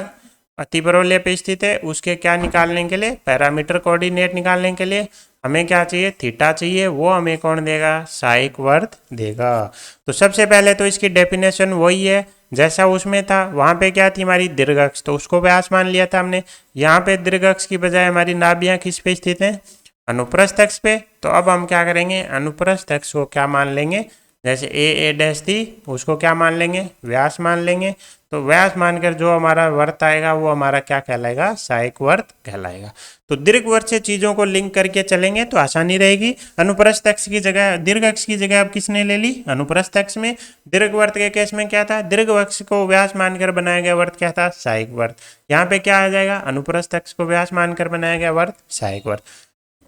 अतिपरवलय पे स्थित है उसके क्या निकालने के लिए पैरामीटर कोऑर्डिनेट निकालने के लिए हमें क्या चाहिए थीटा चाहिए, वो हमें कौन देगा सहायक वर्त देगा। तो सबसे पहले तो इसकी डेफिनेशन वही है जैसा उसमें था, वहाँ पे क्या थी हमारी दीर्घ अक्ष, तो उसको व्यास मान लिया था हमने। यहाँ पे दीर्घ अक्ष की बजाय हमारी नाभियां किस पे स्थित हैं अनुप्रस्थ अक्ष पे, तो अब हम क्या करेंगे अनुप्रस्थ अक्ष को क्या मान लेंगे, जैसे ए डैश थी उसको क्या मान लेंगे व्यास मान लेंगे। तो व्यास मानकर जो हमारा वर्त आएगा वो हमारा क्या कहलाएगा सहायक वर्त कहलाएगा। तो दीर्घ वर्त से चीजों को लिंक करके चलेंगे तो आसानी रहेगी। अनुप्रस्थ अक्ष की जगह दीर्घ अक्ष की जगह अब किसने ले ली अनुप्रस्थ अक्ष में। दीर्घ वर्त के केस में क्या था दीर्घ अक्ष को व्यास मानकर बनाया गया वर्त क्या था सहायक वर्त। यहाँ पे क्या आ जाएगा अनुप्रस्थ अक्ष को व्यास मानकर बनाया गया वर्त सहायक वर्त।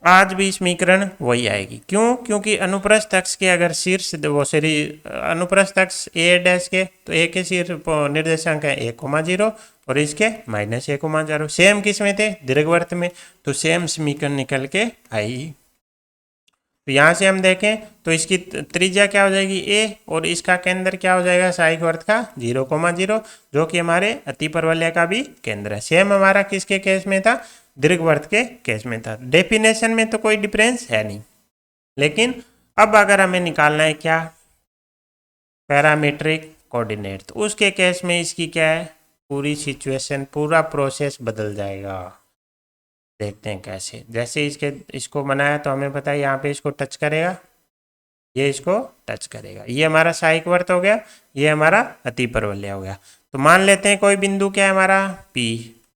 आज भी समीकरण वही आएगी। क्यों? क्योंकि अनुप्रस्थ अक्ष के अगर शीर्ष वो श्री अनुप्रस्थ अक्ष ए डैश के, तो ए के शीर्ष निर्देशांक है 1,0 और इसके -1,0। सेम किस में थे? दीर्घवृत्त में। तो सेम समीकरण निकल के आई। तो यहाँ से हम देखें तो इसकी त्रिज्या क्या हो जाएगी ए, और इसका केंद्र क्या हो जाएगा सहायक वर्त का 0,0, जो कि हमारे अतिपरवलय का भी केंद्र है। सेम हमारा किसके केस में था? दीर्घवृत्त के केस में था। डेफिनेशन में तो कोई डिफरेंस है नहीं, लेकिन अब अगर हमें निकालना है क्या? पैरामीट्रिक कोऑर्डिनेट, तो उसके केस में इसकी क्या है? पूरी सिचुएशन, पूरा प्रोसेस बदल जाएगा। देखते हैं कैसे। जैसे इसको बनाया तो हमें पता है यहाँ पे इसको टच करेगा, ये इसको टच करेगा, ये हमारा सहायक वर्त हो गया, ये हमारा अतिपरवलय हो गया। तो मान लेते हैं कोई बिंदु क्या है हमारा P,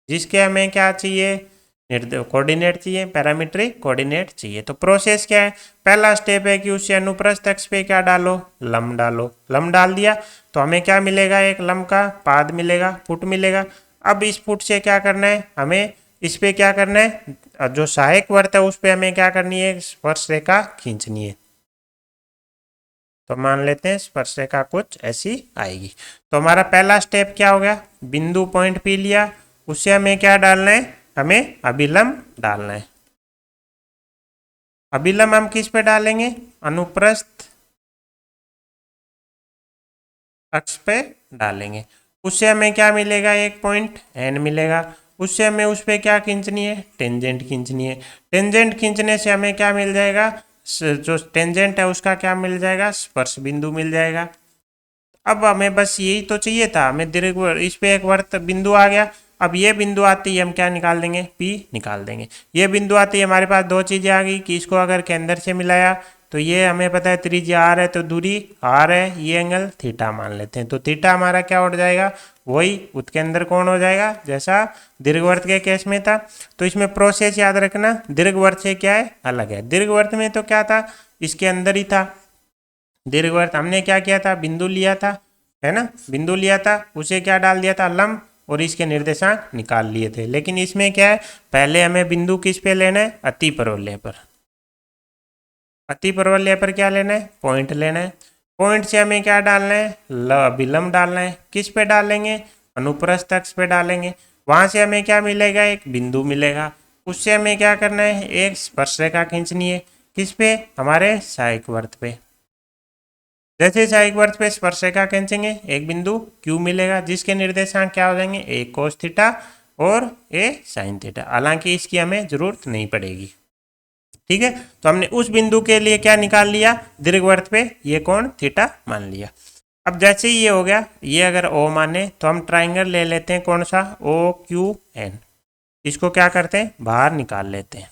जिसके हमें क्या चाहिए? कोऑर्डिनेट चाहिए, पैरामीट्रिक कोऑर्डिनेट चाहिए। तो प्रोसेस क्या है? पहला स्टेप है कि उससे अनुप्रस्थ अक्ष पे क्या डालो? लंब डालो। लंब डाल दिया तो हमें क्या मिलेगा? एक लंब का पाद मिलेगा, फुट मिलेगा। अब इस फुट से क्या करना है? हमें इस पे क्या करना है? जो सहायक वर्त है उस पे हमें क्या करनी है? स्पर्श रेखा खींचनी है। तो मान लेते हैं स्पर्श रेखा कुछ ऐसी आएगी। तो हमारा पहला स्टेप क्या हो गया? बिंदु पॉइंट पी लिया, उससे हमें क्या डालना है? हमें अभिलंब डालना है। अभिलंब हम किस पे डालेंगे? अनुप्रस्थ अक्ष पे डालेंगे। उससे हमें क्या मिलेगा? एक पॉइंट एन मिलेगा। उससे हमें उस पर क्या खींचनी है? टेंजेंट खींचनी है। टेंजेंट खींचने से हमें क्या मिल जाएगा? जो टेंजेंट है उसका क्या मिल जाएगा? स्पर्श बिंदु मिल जाएगा। अब हमें बस यही तो चाहिए था, हमें दीर्घ इस पे एक वर्त बिंदु आ गया। अब ये बिंदु आते ही हम क्या निकाल देंगे? P निकाल देंगे। ये बिंदु आते ही हमारे पास दो चीजें आ गई कि इसको अगर केंद्र से मिलाया तो ये हमें पता है त्रिज्या r है, तो दूरी r है, ये एंगल थीटा मान लेते हैं। तो थीटा हमारा क्या उठ जाएगा? वही उत्केंद्र कोण हो जाएगा जैसा दीर्घवृत्त के केस में था। तो इसमें प्रोसेस याद रखना, दीर्घवृत्त से क्या है? अलग है। दीर्घवृत्त में तो क्या था? इसके अंदर ही था। दीर्घवृत्त हमने क्या किया था? बिंदु लिया था, है ना? बिंदु लिया था, उसे क्या डाल दिया था? लंब, और इसके निर्देशांक निकाल लिए थे। लेकिन इसमें क्या है? पहले हमें बिंदु किस पे लेना है? अतिपरवलय पर। अतिपरवलय पर क्या लेना है? पॉइंट लेना है। पॉइंट से हमें क्या डालना है? अभिलंब डालना है। किस पे डालेंगे? अनुप्रस्थ अक्ष पे डालेंगे। वहां से हमें क्या मिलेगा? एक बिंदु मिलेगा। उससे हमें क्या करना है? एक स्पर्श रेखा खींचनी है। किस पे? हमारे सहायक वर्त पे। जैसे सहायक वर्त पे स्पर्श रेखा खींचेंगे, एक बिंदु Q मिलेगा, जिसके निर्देशांक क्या हो जाएंगे? ए कोस थीटा और ए साइन थीटा। हालांकि इसकी हमें जरूरत नहीं पड़ेगी। ठीक है, तो हमने उस बिंदु के लिए क्या निकाल लिया? दीर्घवृत्त पे ये कोण थीटा मान लिया। अब जैसे ही ये हो गया, ये अगर O माने तो हम ट्राइंगल ले लेते हैं। कौन सा? OQN। इसको क्या करते हैं? बाहर निकाल लेते हैं।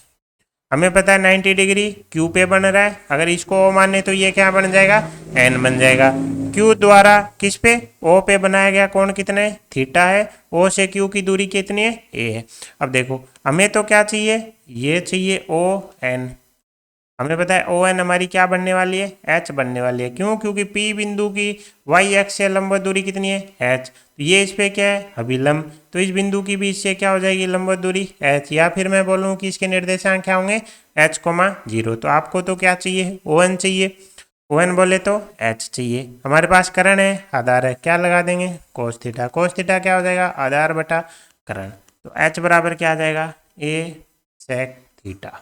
हमें पता है 90 डिग्री Q पे बन रहा है। अगर इसको O माने तो ये क्या बन जाएगा? N बन जाएगा। Q द्वारा किस पे? O पे बनाया गया कोण कितना है? थीटा है। O से Q की दूरी कितनी है? A है। अब देखो हमें तो क्या चाहिए? ये चाहिए ON। हमें पता है ON हमारी क्या बनने वाली है? H बनने वाली है। क्यों? क्योंकि P बिंदु की y अक्ष से लंबवत दूरी कितनी है? H। तो ये इस पे क्या है? अभिलंब। तो इस बिंदु की भी इससे क्या हो जाएगी? लंबवत दूरी H। या फिर मैं बोलूँ कि इसके निर्देशांक क्या होंगे? H, 0। तो आपको तो क्या चाहिए? ON चाहिए। ON बोले तो H चाहिए। हमारे पास करण है, आधार है, क्या लगा देंगे? Cos theta. कोस थीटा क्या हो जाएगा? आधार बटा करण। तो H बराबर क्या आ जाएगा? A sec theta.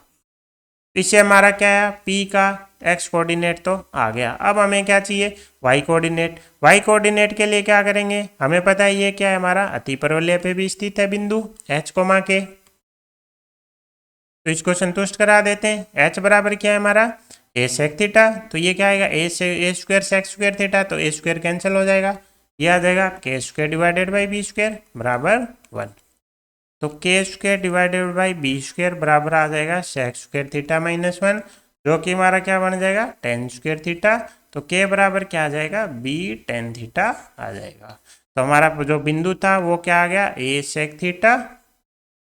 इससे हमारा क्या है? P का x कोऑर्डिनेट तो आ गया। अब हमें क्या चाहिए? y coordinate. y कोऑर्डिनेट के लिए क्या करेंगे? हमें पता है ये क्या है? हमारा अतिपरवलय पे भी स्थित है बिंदु h कोमा के। तो इसको संतुष्ट करा देते हैं। h बराबर क्या है हमारा? a sec theta. तो ये क्या आएगा? a square sec square theta, तो a स्क्वायर कैंसिल हो जाएगा। ये आ जाएगा k square divided by b square बराबर 1। तो k square divided by B square बराबर आ जाएगा सेक स्क्वायर थीटा -1, जो कि हमारा क्या बन जाएगा? Ten square theta. तो k बराबर क्या आ जाएगा? b टेन थीटा आ जाएगा। तो हमारा जो बिंदु था वो क्या आ गया? a सेक थीटा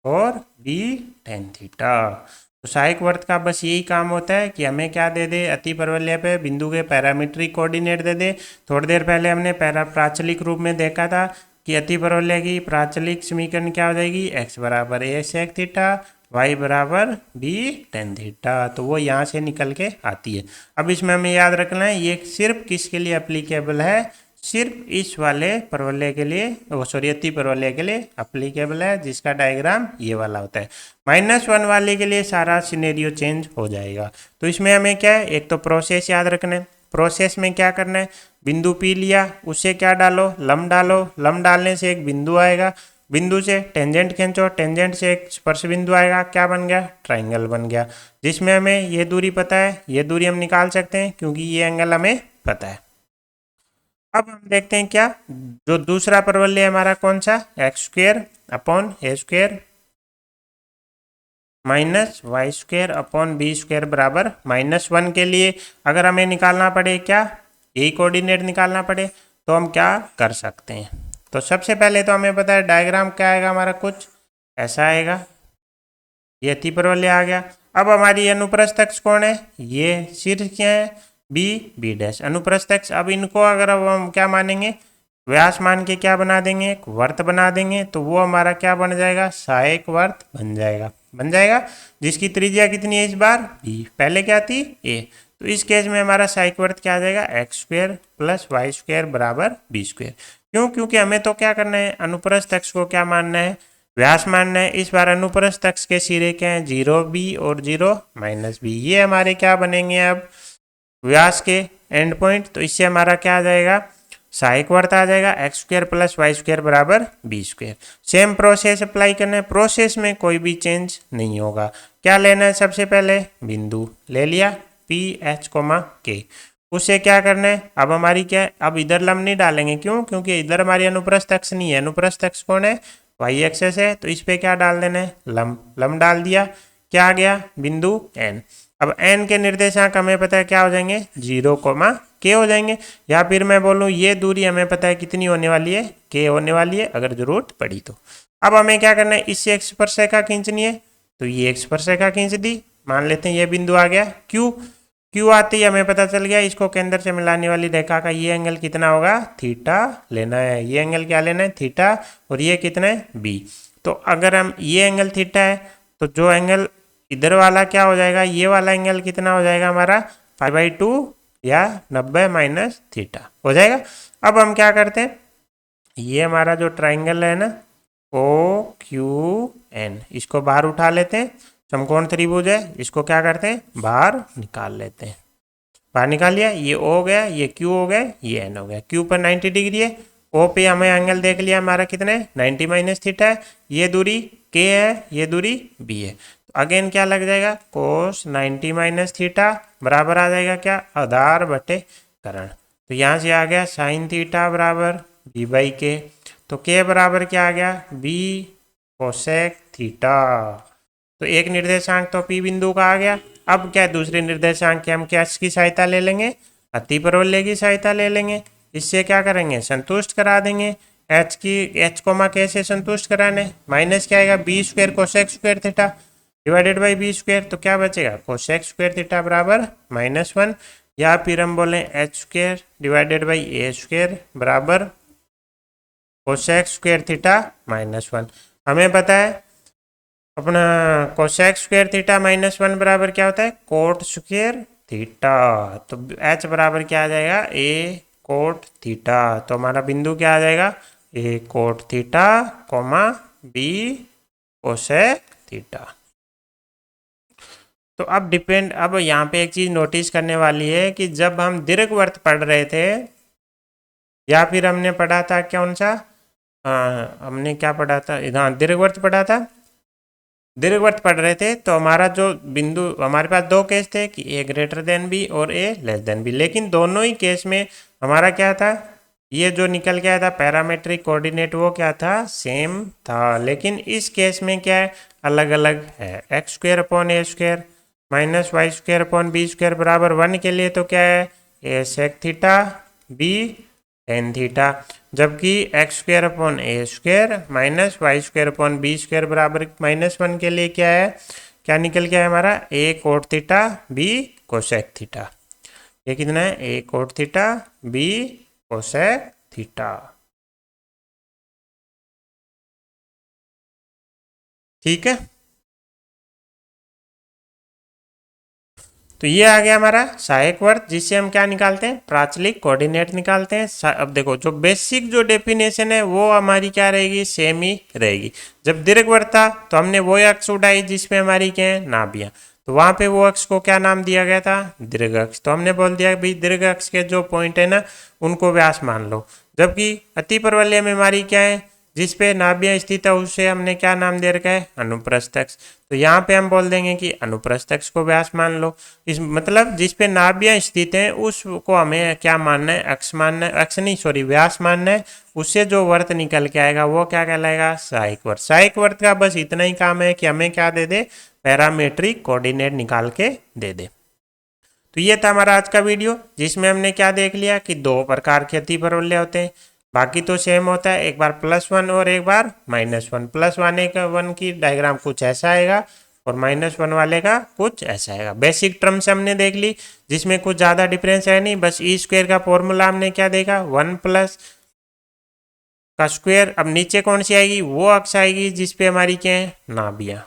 और b टेन थीटा। तो सहायक वर्त का बस यही काम होता है कि हमें क्या दे दे? अतिपरवलय पे बिंदु के पैरामीट्रिक कोऑर्डिनेट दे दे। थोड़ी देर पहले हमने प्राचलिक रूप में देखा था कि अतिपरवलय की प्राचलिक समीकरण क्या हो जाएगी? x बराबर a सेक थीटा y बराबर b tan थीटा, तो वो यहाँ से निकल के आती है। अब इसमें हमें याद रखना है ये सिर्फ किसके लिए अप्लीकेबल है, सिर्फ इस वाले परवलय के लिए, वो सॉरी अति परवलय के लिए अप्लीकेबल है जिसका डायग्राम ये वाला होता है। -1 वाले के लिए सारा सिनेरियो चेंज हो जाएगा। तो इसमें हमें क्या है, एक तो प्रोसेस याद रखना है। प्रोसेस में क्या करना है, बिंदु पी लिया, उससे क्या डालो, लंब डालो, लंब डालने से एक बिंदु आएगा, बिंदु से टेंजेंट खींचो, टेंजेंट से एक स्पर्श बिंदु आएगा, क्या बन गया, ट्राइंगल बन गया, जिसमें हमें ये दूरी पता है, ये दूरी हम निकाल सकते हैं क्योंकि ये एंगल हमें पता है। अब हम देखते हैं क्या, जो दूसरा परवलय हमारा कौन सा, x² upon a² minus y² upon b² बराबर -1 के लिए अगर हमें निकालना पड़े क्या, यही कोऑर्डिनेट निकालना पड़े, तो हम क्या कर सकते हैं। तो सबसे पहले तो हमें पता है डायग्राम क्या आएगा हमारा, कुछ ऐसा आएगा, ये अति परवलय आ गया। अब हमारी अनुप्रस्थ अक्ष कौन है, ये शीर्ष क्या है, b अनुप्रस्थ अक्ष। अब इनको अगर अब हम क्या मानेंगे, व्यास मान के क्या बना देंगे, एक वर्त बना देंगे, तो वो हमारा क्या बन जाएगा, सहायक वर्त बन जाएगा, जिसकी त्रिज्या कितनी है इस बार, b, पहले क्या थी a। तो इस केस में हमारा सहायक वर्त क्या आ जाएगा, x² प्लस y² बराबर b²। क्यों, क्योंकि हमें तो क्या करना है, अनुप्रस्थ अक्ष को क्या मानना है, व्यास मानना है। इस बार अनुप्रस्थ अक्ष के सिरे क्या है, 0b और 0 -b, ये हमारे क्या बनेंगे अब व्यास के एंड पॉइंट। तो इससे हमारा क्या आ जाएगा, सहायक वर्त आ जाएगा, x² प्लस y² बराबर b²। सेम प्रोसेस अप्लाई करना है, प्रोसेस में कोई भी चेंज नहीं होगा। क्या लेना है, सबसे पहले बिंदु ले लिया p h, k, उससे क्या करना है, अब हमारी क्या है, अब इधर लंब नहीं डालेंगे, क्यों, क्योंकि इधर हमारी अनुप्रस्थ अक्ष नहीं है, अनुप्रस्थ अक्ष कौन है, y एक्सेस है, तो इस पे क्या डाल देना है, लंब डाल दिया, क्या आ गया, बिंदु n। अब n के निर्देशांक हमें पता है क्या हो जाएंगे, 0, k हो जाएंगे, या फिर मैं बोलूँ ये दूरी हमें पता है कितनी होने वाली है, k होने वाली है अगर जरूरत पड़ी तो। अब हमें क्या करना है, इससे एक स्पर्शरेखा खींचनी है, तो ये एक स्पर्शरेखा खींच दी, मान लेते हैं ये बिंदु आ गया Q आते ही हमें पता चल गया इसको केंद्र से मिलाने वाली रेखा का ये एंगल कितना होगा, थीटा लेना है, ये एंगल क्या लेना है, थीटा, और ये कितना है, b। तो अगर हम ये एंगल थीटा है, तो जो एंगल इधर वाला क्या हो जाएगा, ये वाला एंगल कितना हो जाएगा हमारा, π/2 या 90 माइनस थीटा हो जाएगा। अब हम क्या करते हैं, ये हमारा जो ट्राइंगल है ना OQN, इसको बाहर उठा लेते हैं, समकोण त्रिभुज है, इसको क्या करते हैं, बाहर निकाल लेते हैं, बाहर निकाल लिया, ये O हो गया, ये Q हो गया, ये N हो गया। Q पर 90 डिग्री है, O पे हमें एंगल देख लिया हमारा कितना है, 90 माइनस थीटा है, ये दूरी K है, ये दूरी B है, तो अगेन क्या लग जाएगा, कोस 90 माइनस थीटा बराबर आ जाएगा क्या, आधार बटे करण। तो यहाँ से आ गया साइन थीटा बराबर b/k, तो k बराबर क्या आ गया, b कोसेक थीटा। तो एक निर्देशांक तो P बिंदु का आ गया। अब क्या दूसरे निर्देशांक की हम क्या की सहायता ले लेंगे, अति परवलय की सहायता ले लेंगे, इससे क्या करेंगे, संतुष्ट करा देंगे। h, k से संतुष्ट कराने, माइनस क्या आएगा, b² cosec square theta divided by b², तो क्या बचेगा, कोसेक स्क्वायर थीटा बराबर -1, या फिर हम बोले h² डिवाइडेड बाई a² बराबर कोसेक स्क्वायर थीटा -1। हमें पता है अपना कोसेक स्क्वायर थीटा -1 बराबर क्या होता है, कोट स्क्वायर थीटा। तो h बराबर क्या आ जाएगा, a कोट थीटा, तो हमारा बिंदु क्या आ जाएगा, a cot theta, b cosec theta. तो अब यहाँ पे एक चीज नोटिस करने वाली है कि जब हम दीर्घवृत्त पढ़ रहे थे, या फिर हमने पढ़ा था कौन सा, हमने क्या पढ़ा था, हाँ दीर्घवृत्त पढ़ा था, दीर्घवृत्त पढ़ रहे थे, तो हमारा जो बिंदु, हमारे पास दो केस थे कि a ग्रेटर देन b और a लेस देन b, लेकिन दोनों ही केस में हमारा क्या था, ये जो निकल गया था पैरामेट्रिक कोऑर्डिनेट वो क्या था, सेम था, लेकिन इस केस में क्या है, अलग अलग है। x² upon a² minus y² upon b² बराबर 1 के लिए तो क्या है, a sec theta b tan theta, जबकि x² upon a² minus y² upon b² बराबर -1 के लिए क्या है, क्या निकल गया है हमारा, a cot theta b cosec theta. ये कितना है, a cot theta b cosec theta. ठीक है। तो ये आ गया हमारा सहायक वर्त, जिससे हम क्या निकालते हैं, प्राचलिक कोऑर्डिनेट निकालते हैं। अब देखो जो बेसिक जो डेफिनेशन है वो हमारी क्या रहेगी, सेम ही रहेगी। जब दीर्घवृत्त था तो हमने वो अक्ष उठाई जिसमें हमारी क्या है, नाभियां, तो वहां पे वो अक्ष को क्या नाम दिया गया था, दीर्घ अक्ष। तो हमने बोल दिया भाई दीर्घ अक्ष के जो पॉइंट है ना उनको व्यास मान लो। जबकि अति परवलय में हमारी क्या है, जिसपे नाभियां स्थित है उसे हमने क्या नाम दे रखा है, अनुप्रस्थ अक्ष। तो यहाँ पे हम बोल देंगे कि अनुप्रस्थ अक्ष को व्यास मान लो। इस मतलब जिसपे नाभियां स्थित हैं उसको हमें क्या मानना है, अक्ष मानना है, अक्ष नहीं सॉरी व्यास मानना है। उससे जो वर्त निकल के आएगा वो क्या कहलाएगा, सहायक वर्त। सहायक वर्त का बस इतना ही काम है कि हमें क्या दे दे, पैरामीट्रिक कोऑर्डिनेट निकाल के दे दे। तो ये था हमारा आज का वीडियो, जिसमें हमने क्या देख लिया कि दो प्रकार के अति परवलय होते हैं, बाकी तो सेम होता है, एक बार +1 और एक बार -1। +1 की डायग्राम कुछ ऐसा आएगा और -1 वाले का कुछ ऐसा आएगा। बेसिक टर्म्स हमने देख ली, जिसमें कुछ ज़्यादा डिफरेंस है नहीं, बस E² का फॉर्मूला हमने क्या देखा, 1+ का स्क्वायर। अब नीचे कौन सी आएगी, वो अक्ष आएगी जिसपे हमारी क्या है, नाभियां।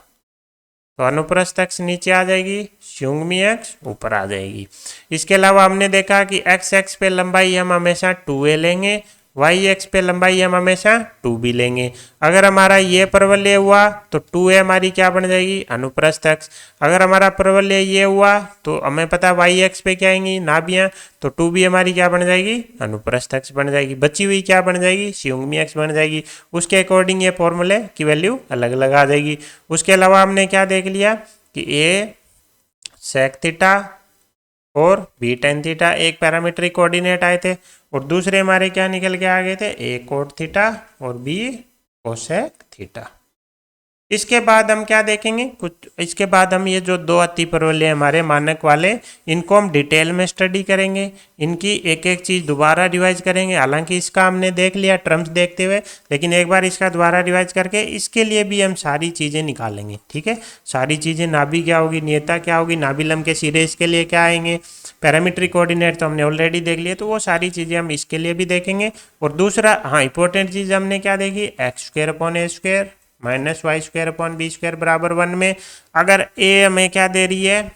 तो अनुप्रस्थ अक्ष नीचे आ जाएगी, संयुग्मी अक्ष ऊपर आ जाएगी। इसके अलावा हमने देखा कि x अक्ष पे लंबाई हम हमेशा 2a लेंगे, y अक्ष पे लंबाई हम हमेशा 2b लेंगे। अगर हमारा ये परवलय हुआ तो 2a हमारी क्या बन जाएगी, अनुप्रस्थ अक्ष। अगर हमारा परवलय ये हुआ तो हमें पता y अक्ष पे क्या आएंगी, नाभियां, तो 2b हमारी क्या बन जाएगी, अनुप्रस्थ अक्ष बन जाएगी। बची हुई क्या बन जाएगी, संयुग्मी अक्ष बन जाएगी। उसके अकॉर्डिंग ये फॉर्मूले की वैल्यू अलग अलग आ जाएगी। उसके अलावा हमने क्या देख लिया कि a sec थीटा और b tan थीटा एक पैरामीट्रिक कोऑर्डिनेट आए थे, और दूसरे हमारे क्या निकल के आ गए थे, a cot थीटा और b cosec थीटा। इसके बाद हम क्या देखेंगे, कुछ इसके बाद हम ये जो दो अति परवलय हमारे मानक वाले, इनको हम डिटेल में स्टडी करेंगे, इनकी एक एक चीज़ दोबारा रिवाइज करेंगे। हालांकि इसका हमने देख लिया टर्म्स देखते हुए, लेकिन एक बार इसका दोबारा रिवाइज करके इसके लिए भी हम सारी चीज़ें निकालेंगे। ठीक है, सारी चीज़ें, नाभि क्या होगी, नियता क्या होगी, नाभि लंब के सिरे इसके लिए क्या आएंगे, पैरामीट्रिक कोऑर्डिनेट तो हमने ऑलरेडी देख लिए, तो वो सारी चीज़ें हम इसके लिए भी देखेंगे। और दूसरा हाँ इंपॉर्टेंट चीज़ हमने क्या देखी, x² -y² b² बराबर 1 में अगर a हमें क्या दे रही है,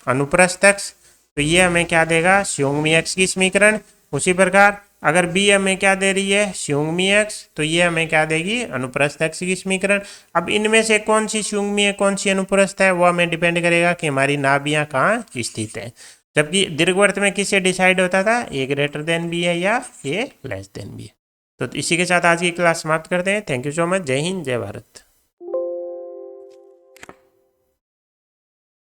अनुप्रस्थ अक्ष, तो ये हमें क्या देगा, संयुग्मी अक्ष की समीकरण। उसी प्रकार अगर b हमें क्या दे रही है, संयुग्मी अक्ष, तो ये हमें क्या देगी, अनुप्रस्थ अक्ष की समीकरण। अब इनमें से कौन सी संयुग्मी है कौन सी अनुप्रस्थ है, वो हमें डिपेंड करेगा कि हमारी नाभियां कहाँ स्थित है। जबकि दीर्घवृत्त में किससे डिसाइड होता था, a > b है या a b है। तो इसी के साथ आज की क्लास समाप्त करते हैं। Thank you so much. जय हिंद, जय भारत।